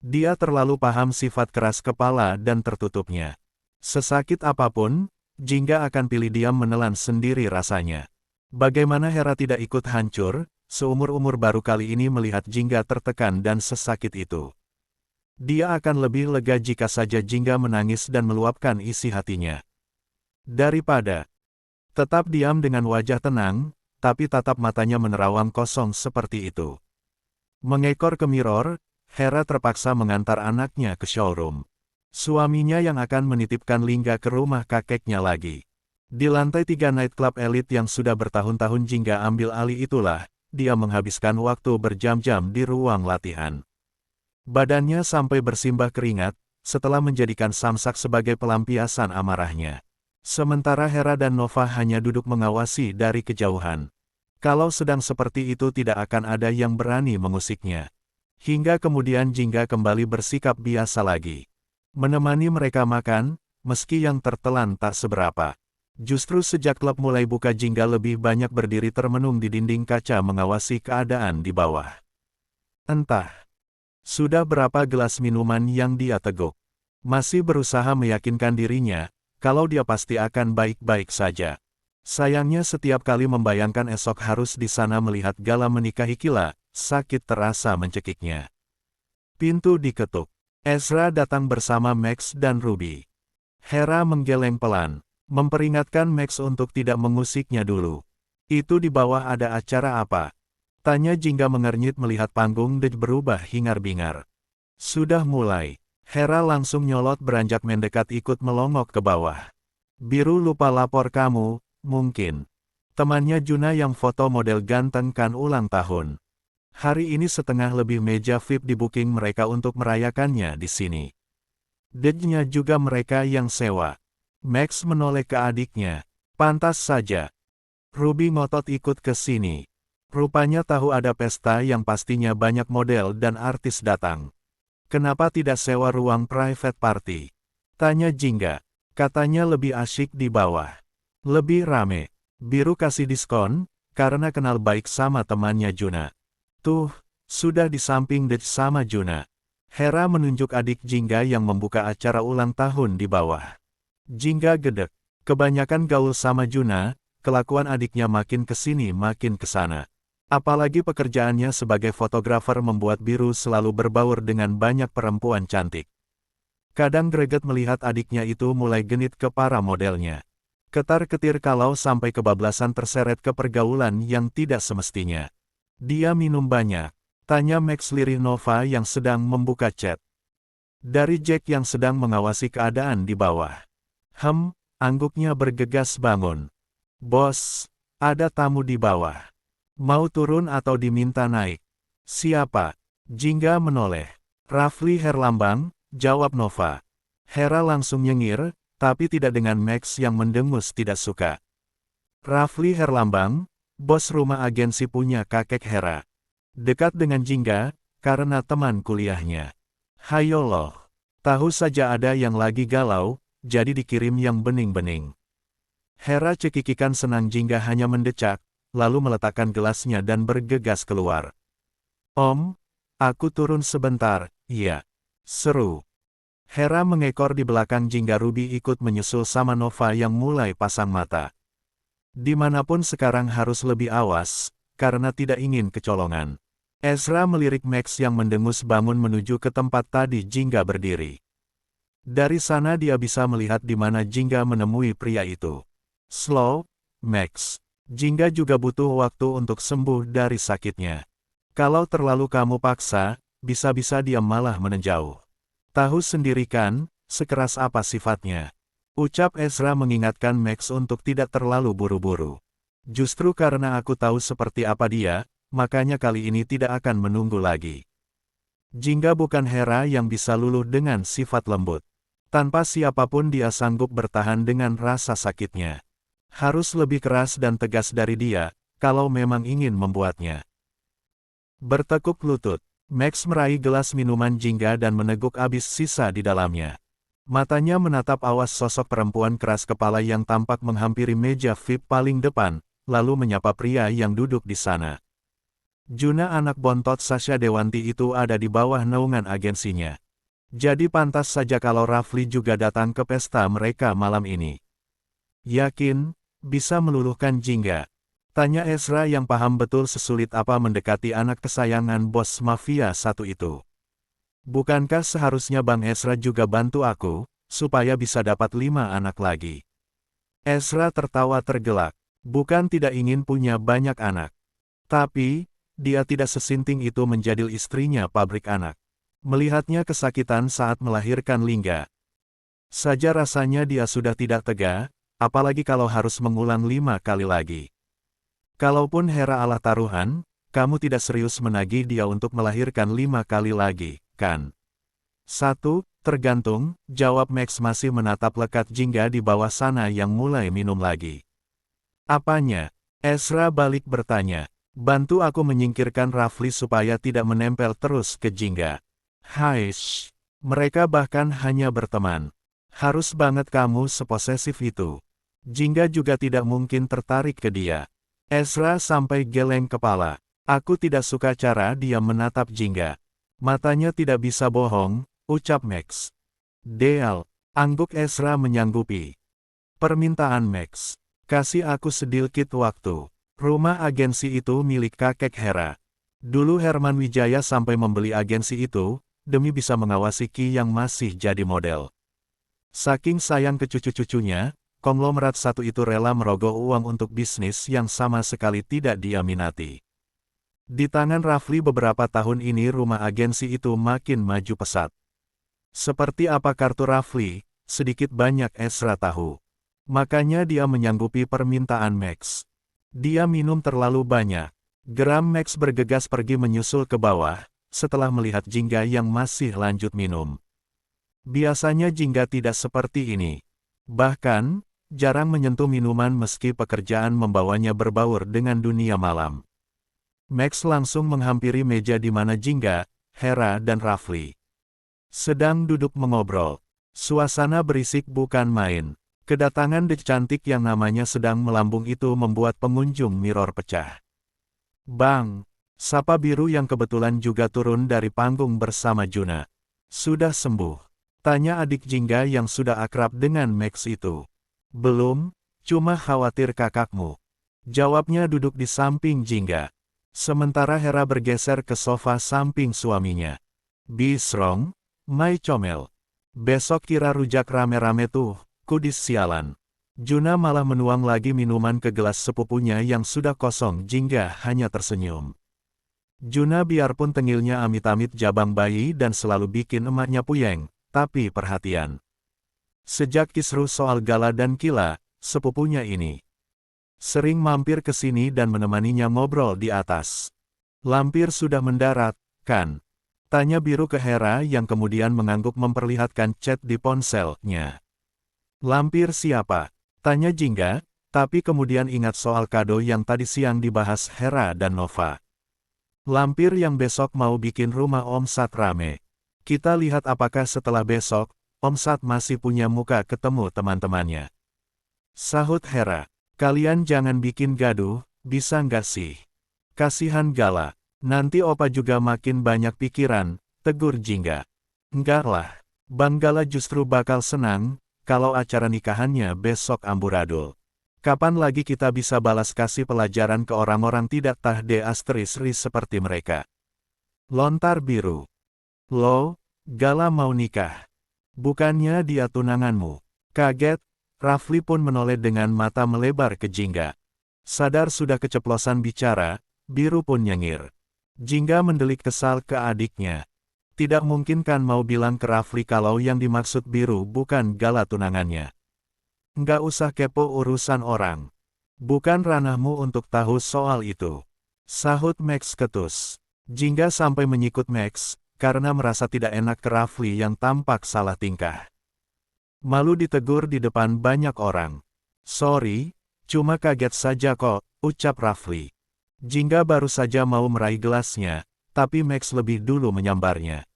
Dia terlalu paham sifat keras kepala dan tertutupnya. Sesakit apapun, Jingga akan pilih diam menelan sendiri rasanya. Bagaimana Hera tidak ikut hancur, seumur-umur baru kali ini melihat Jingga tertekan dan sesakit itu. Dia akan lebih lega jika saja Jingga menangis dan meluapkan isi hatinya. Daripada tetap diam dengan wajah tenang, tapi tatap matanya menerawang kosong seperti itu. Mengekor ke mirror, Hera terpaksa mengantar anaknya ke showroom. Suaminya yang akan menitipkan Lingga ke rumah kakeknya lagi. Di lantai 3 nightclub elit yang sudah bertahun-tahun Jingga ambil alih itulah, dia menghabiskan waktu berjam-jam di ruang latihan. Badannya sampai bersimbah keringat, setelah menjadikan samsak sebagai pelampiasan amarahnya. Sementara Hera dan Nova hanya duduk mengawasi dari kejauhan. Kalau sedang seperti itu tidak akan ada yang berani mengusiknya. Hingga kemudian Jingga kembali bersikap biasa lagi. Menemani mereka makan, meski yang tertelan tak seberapa. Justru sejak klub mulai buka Jingga lebih banyak berdiri termenung di dinding kaca mengawasi keadaan di bawah. Entah Sudah berapa gelas minuman yang dia teguk. Masih berusaha meyakinkan dirinya, kalau dia pasti akan baik-baik saja. Sayangnya setiap kali membayangkan esok harus di sana melihat Gala menikahi Kila, sakit terasa mencekiknya. Pintu diketuk. Ezra datang bersama Max dan Ruby. Hera menggeleng pelan, memperingatkan Max untuk tidak mengusiknya dulu. Itu di bawah ada acara apa? Tanya Jingga mengernyit melihat panggung dan berubah hingar-bingar. Sudah mulai. Hera langsung nyolot beranjak mendekat ikut melongok ke bawah. Biru lupa lapor kamu, mungkin. Temannya Juna yang foto model ganteng kan ulang tahun. Hari ini setengah lebih meja VIP di booking mereka untuk merayakannya di sini. Dednya juga mereka yang sewa. Max menoleh ke adiknya. Pantas saja. Ruby ngotot ikut ke sini. Rupanya tahu ada pesta yang pastinya banyak model dan artis datang. Kenapa tidak sewa ruang private party? Tanya Jingga. Katanya lebih asyik di bawah. Lebih rame. Biru kasih diskon, karena kenal baik sama temannya Juna. Tuh, sudah di samping Det sama Juna. Hera menunjuk adik Jingga yang membuka acara ulang tahun di bawah. Jingga gedek. Kebanyakan gaul sama Juna, kelakuan adiknya makin kesini makin kesana. Apalagi pekerjaannya sebagai fotografer membuat Biru selalu berbaur dengan banyak perempuan cantik. Kadang greget melihat adiknya itu mulai genit ke para modelnya. Ketar-ketir kalau sampai kebablasan terseret ke pergaulan yang tidak semestinya. Dia minum banyak. Tanya Max lirih Nova yang sedang membuka chat. Dari Jack yang sedang mengawasi keadaan di bawah. Angguknya bergegas bangun. Bos, ada tamu di bawah. Mau turun atau diminta naik? Siapa? Jingga menoleh. Rafli Herlambang, jawab Nova. Hera langsung nyengir, tapi tidak dengan Max yang mendengus tidak suka. Rafli Herlambang, bos rumah agensi punya kakek Hera. Dekat dengan Jingga, karena teman kuliahnya. Hayo loh. Tahu saja ada yang lagi galau, jadi dikirim yang bening-bening. Hera cekikikan senang Jingga hanya mendecak, lalu meletakkan gelasnya dan bergegas keluar. Om, aku turun sebentar, iya. Seru. Hera mengekor di belakang Jingga. Ruby ikut menyusul sama Nova yang mulai pasang mata. Dimanapun sekarang harus lebih awas, karena tidak ingin kecolongan. Ezra melirik Max yang mendengus bangun menuju ke tempat tadi Jingga berdiri. Dari sana dia bisa melihat di mana Jingga menemui pria itu. Slow, Max. Jingga juga butuh waktu untuk sembuh dari sakitnya. Kalau terlalu kamu paksa, bisa-bisa dia malah menjauh. Tahu sendiri kan, sekeras apa sifatnya. Ucap Ezra mengingatkan Max untuk tidak terlalu buru-buru. Justru karena aku tahu seperti apa dia, makanya kali ini tidak akan menunggu lagi. Jingga bukan Hera yang bisa luluh dengan sifat lembut. Tanpa siapapun dia sanggup bertahan dengan rasa sakitnya. Harus lebih keras dan tegas dari dia, kalau memang ingin membuatnya. Bertekuk lutut, Max meraih gelas minuman Jingga dan meneguk abis sisa di dalamnya. Matanya menatap awas sosok perempuan keras kepala yang tampak menghampiri meja VIP paling depan, lalu menyapa pria yang duduk di sana. Juna anak bontot Sasha Dewanti itu ada di bawah naungan agensinya. Jadi pantas saja kalau Rafli juga datang ke pesta mereka malam ini. Yakin? Bisa meluluhkan Jingga? Tanya Ezra yang paham betul sesulit apa mendekati anak kesayangan bos mafia satu itu. Bukankah seharusnya Bang Ezra juga bantu aku, supaya bisa dapat 5 anak lagi? Ezra tertawa tergelak. Bukan tidak ingin punya banyak anak. Tapi, dia tidak sesinting itu menjadi istrinya pabrik anak. Melihatnya kesakitan saat melahirkan Lingga saja rasanya dia sudah tidak tega, apalagi kalau harus mengulang 5 kali lagi. Kalaupun Hera Allah taruhan, kamu tidak serius menagih dia untuk melahirkan 5 kali lagi, kan? 1, tergantung, jawab Max masih menatap lekat Jingga di bawah sana yang mulai minum lagi. Apanya? Ezra balik bertanya. Bantu aku menyingkirkan Rafli supaya tidak menempel terus ke Jingga. Haish. Mereka bahkan hanya berteman. Harus banget kamu seposesif itu. Jingga juga tidak mungkin tertarik ke dia. Ezra sampai geleng kepala. Aku tidak suka cara dia menatap Jingga. Matanya tidak bisa bohong, ucap Max. Deal, angguk Ezra menyanggupi. Permintaan Max. Kasih aku sedikit waktu. Rumah agensi itu milik kakek Hera. Dulu Herman Wijaya sampai membeli agensi itu, demi bisa mengawasi Ki yang masih jadi model. Saking sayang ke cucu-cucunya, konglomerat satu itu rela merogoh uang untuk bisnis yang sama sekali tidak dia minati. Di tangan Rafli beberapa tahun ini rumah agensi itu makin maju pesat. Seperti apa kartu Rafli, sedikit banyak Ezra tahu. Makanya dia menyanggupi permintaan Max. Dia minum terlalu banyak. Geram Max bergegas pergi menyusul ke bawah, setelah melihat Jingga yang masih lanjut minum. Biasanya Jingga tidak seperti ini. Bahkan, jarang menyentuh minuman meski pekerjaan membawanya berbaur dengan dunia malam. Max langsung menghampiri meja di mana Jingga, Hera dan Rafli sedang duduk mengobrol. Suasana berisik bukan main. Kedatangan dek cantik yang namanya sedang melambung itu membuat pengunjung mirror pecah. Bang, sapa Biru yang kebetulan juga turun dari panggung bersama Juna. Sudah sembuh? Tanya adik Jingga yang sudah akrab dengan Max itu. Belum, cuma khawatir kakakmu. Jawabnya duduk di samping Jingga. Sementara Hera bergeser ke sofa samping suaminya. Bisrong, my comel. Besok kira rujak rame-rame tuh, kudis sialan. Juna malah menuang lagi minuman ke gelas sepupunya yang sudah kosong. Jingga hanya tersenyum. Juna biarpun tengilnya amit-amit jabang bayi dan selalu bikin emaknya puyeng, tapi perhatian. Sejak kisruh soal Gala dan Kila, sepupunya ini sering mampir ke sini dan menemaninya ngobrol di atas. Lampir sudah mendarat, kan? Tanya Biru ke Hera yang kemudian mengangguk memperlihatkan chat di ponselnya. Lampir siapa? Tanya Jingga, tapi kemudian ingat soal kado yang tadi siang dibahas Hera dan Nova. Lampir yang besok mau bikin rumah Om Sat rame. Kita lihat apakah setelah besok, Om Sat masih punya muka ketemu teman-temannya. Sahut Hera. Kalian jangan bikin gaduh, bisa nggak sih? Kasihan Gala. Nanti Opa juga makin banyak pikiran, tegur Jingga. Enggak lah. Bang Gala justru bakal senang, kalau acara nikahannya besok amburadul. Kapan lagi kita bisa balas kasih pelajaran ke orang-orang tidak tahde asterisri seperti mereka? Lontar Biru. Lo, Gala mau nikah. Bukannya dia tunanganmu. Kaget, Rafli pun menoleh dengan mata melebar ke Jingga. Sadar sudah keceplosan bicara, Biru pun nyengir. Jingga mendelik kesal ke adiknya. Tidak mungkin kan mau bilang ke Rafli kalau yang dimaksud Biru bukan Gala tunangannya. Nggak usah kepo urusan orang. Bukan ranahmu untuk tahu soal itu. Sahut Max ketus. Jingga sampai menyikut Max, karena merasa tidak enak ke Rafli yang tampak salah tingkah. Malu ditegur di depan banyak orang. Sorry, cuma kaget saja kok, ucap Rafli. Jingga baru saja mau meraih gelasnya, tapi Max lebih dulu menyambarnya.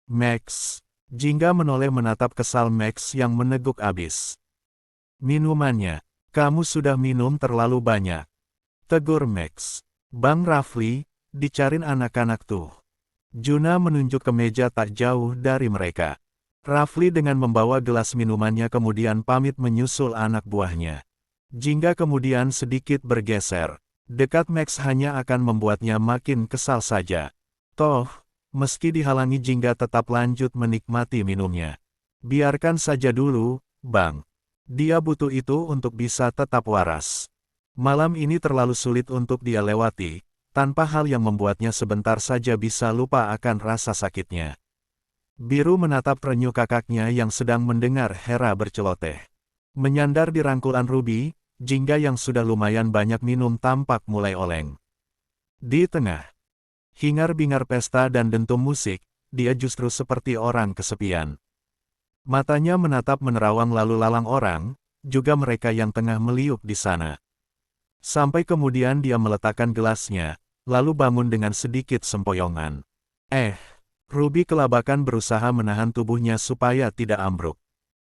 Max. Jingga menoleh menatap kesal Max yang meneguk abis. Minumannya. Kamu sudah minum terlalu banyak. Tegur Max. Bang Rafli, dicarin anak-anak tuh. Juna menunjuk ke meja tak jauh dari mereka. Rafli dengan membawa gelas minumannya kemudian pamit menyusul anak buahnya. Jingga kemudian sedikit bergeser. Dekat Max hanya akan membuatnya makin kesal saja. Toh, meski dihalangi Jingga tetap lanjut menikmati minumnya. Biarkan saja dulu, Bang. Dia butuh itu untuk bisa tetap waras. Malam ini terlalu sulit untuk dia lewati, tanpa hal yang membuatnya sebentar saja bisa lupa akan rasa sakitnya. Biru menatap renyuh kakaknya yang sedang mendengar Hera berceloteh. Menyandar di rangkulan Ruby, Jingga yang sudah lumayan banyak minum tampak mulai oleng. Di tengah hingar-bingar pesta dan dentum musik, dia justru seperti orang kesepian. Matanya menatap menerawang lalu lalang orang, juga mereka yang tengah meliuk di sana. Sampai kemudian dia meletakkan gelasnya, lalu bangun dengan sedikit sempoyongan. Ruby kelabakan berusaha menahan tubuhnya supaya tidak ambruk.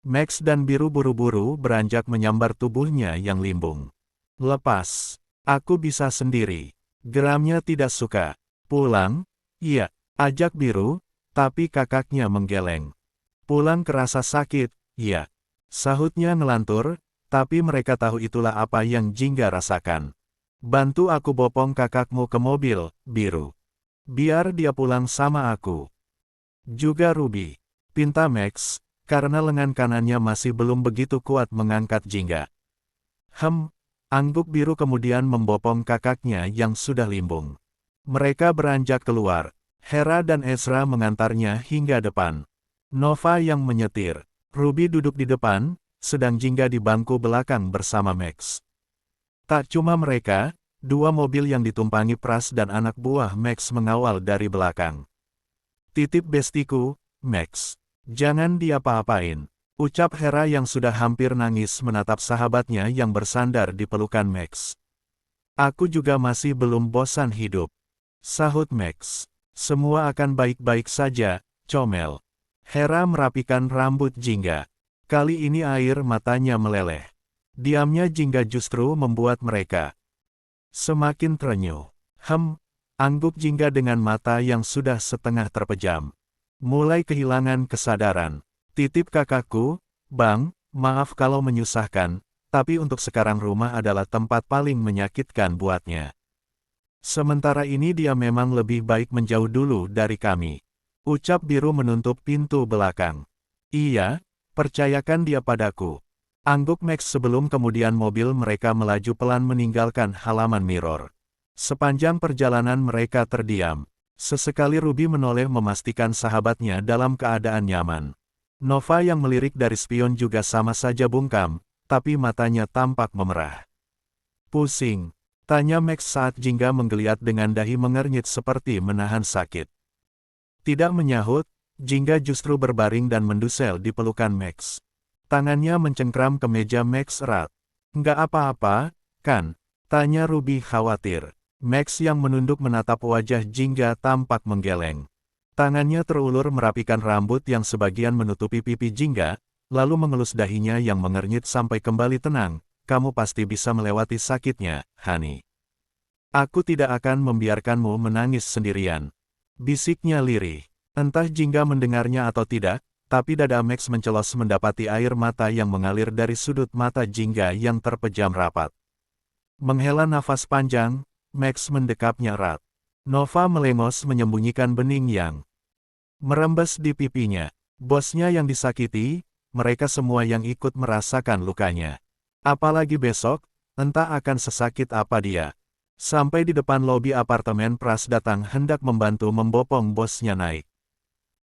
Max dan Biru buru-buru beranjak menyambar tubuhnya yang limbung. Lepas. Aku bisa sendiri. Geramnya tidak suka. Pulang? Iya. Ajak Biru, tapi kakaknya menggeleng. Pulang kerasa sakit, ya. Sahutnya ngelantur, tapi mereka tahu itulah apa yang Jingga rasakan. Bantu aku bopong kakakmu ke mobil, Biru. Biar dia pulang sama aku. Juga Ruby. Pinta Max, karena lengan kanannya masih belum begitu kuat mengangkat Jingga. Angguk Biru kemudian membopong kakaknya yang sudah limbung. Mereka beranjak keluar. Hera dan Ezra mengantarnya hingga depan. Nova yang menyetir. Ruby duduk di depan, sedang Jingga di bangku belakang bersama Max. Tak cuma mereka, dua mobil yang ditumpangi Pras dan anak buah Max mengawal dari belakang. Titip bestiku, Max. Jangan diapa-apain. Ucap Hera yang sudah hampir nangis menatap sahabatnya yang bersandar di pelukan Max. Aku juga masih belum bosan hidup. Sahut Max. Semua akan baik-baik saja, comel. Hera merapikan rambut Jingga. Kali ini air matanya meleleh. Diamnya Jingga justru membuat mereka semakin terenyuh. Angguk Jingga dengan mata yang sudah setengah terpejam. Mulai kehilangan kesadaran. Titip kakakku, Bang, maaf kalau menyusahkan, tapi untuk sekarang rumah adalah tempat paling menyakitkan buatnya. Sementara ini dia memang lebih baik menjauh dulu dari kami. Ucap Biru menutup pintu belakang. Iya, percayakan dia padaku. Angguk Max sebelum kemudian mobil mereka melaju pelan meninggalkan halaman Mirror. Sepanjang perjalanan mereka terdiam. Sesekali Ruby menoleh memastikan sahabatnya dalam keadaan nyaman. Nova yang melirik dari spion juga sama saja bungkam, tapi matanya tampak memerah. Pusing, tanya Max saat Jingga menggeliat dengan dahi mengernyit seperti menahan sakit. Tidak menyahut, Jingga justru berbaring dan mendusel di pelukan Max. Tangannya mencengkram ke meja Max erat. Nggak apa-apa, kan? Tanya Ruby khawatir. Max yang menunduk menatap wajah Jingga tampak menggeleng. Tangannya terulur merapikan rambut yang sebagian menutupi pipi Jingga, lalu mengelus dahinya yang mengernyit sampai kembali tenang. Kamu pasti bisa melewati sakitnya, Hani. Aku tidak akan membiarkanmu menangis sendirian. Bisiknya lirih. Entah Jingga mendengarnya atau tidak, tapi dada Max mencelos mendapati air mata yang mengalir dari sudut mata Jingga yang terpejam rapat. Menghela nafas panjang, Max mendekapnya erat. Nova melengos menyembunyikan bening yang merembes di pipinya. Bosnya yang disakiti, mereka semua yang ikut merasakan lukanya. Apalagi besok, entah akan sesakit apa dia. Sampai di depan lobi apartemen Pras datang hendak membantu membopong bosnya naik.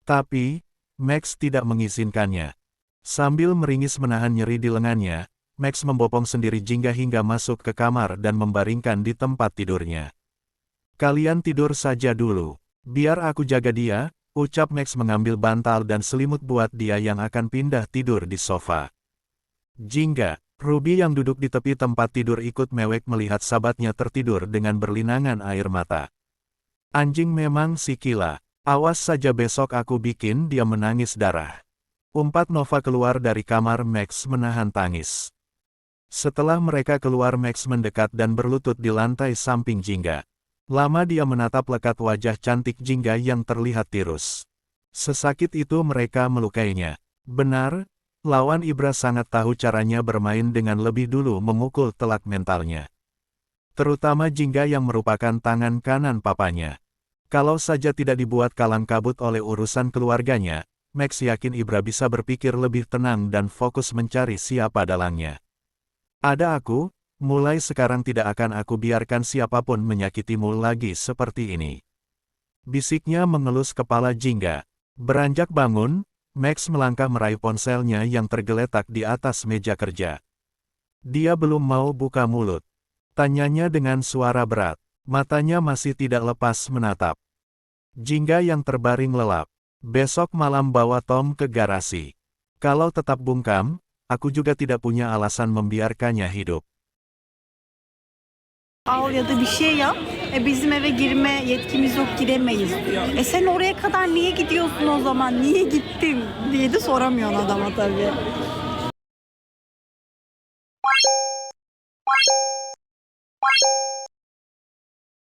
Tapi, Max tidak mengizinkannya. Sambil meringis menahan nyeri di lengannya, Max membopong sendiri Jingga hingga masuk ke kamar dan membaringkan di tempat tidurnya. Kalian tidur saja dulu. Biar aku jaga dia, ucap Max mengambil bantal dan selimut buat dia yang akan pindah tidur di sofa. Jingga, Ruby yang duduk di tepi tempat tidur ikut mewek melihat sahabatnya tertidur dengan berlinangan air mata. Anjing memang si Kila. Awas saja besok aku bikin dia menangis darah. Umpat Nova keluar dari kamar Max menahan tangis. Setelah mereka keluar Max mendekat dan berlutut di lantai samping Jingga. Lama dia menatap lekat wajah cantik Jingga yang terlihat tirus. Sesakit itu mereka melukainya. Benar, lawan Ibra sangat tahu caranya bermain dengan lebih dulu memukul telak mentalnya. Terutama Jingga yang merupakan tangan kanan papanya. Kalau saja tidak dibuat kalang kabut oleh urusan keluarganya, Max yakin Ibra bisa berpikir lebih tenang dan fokus mencari siapa dalangnya. Ada aku, mulai sekarang tidak akan aku biarkan siapapun menyakitimu lagi seperti ini. Bisiknya mengelus kepala Jingga. Beranjak bangun, Max melangkah meraih ponselnya yang tergeletak di atas meja kerja. Dia belum mau buka mulut. Tanyanya dengan suara berat. Matanya masih tidak lepas menatap Jingga yang terbaring lelap. Besok malam bawa Tom ke garasi. Kalau tetap bungkam, aku juga tidak punya alasan membiarkannya hidup. Al ya da bir şey yap. Bizim eve girme yetkimiz yok, giremeyiz diyor. Sen oraya kadar niye gidiyorsun o zaman? Niye gittin diye de soramıyorsun adama tabii.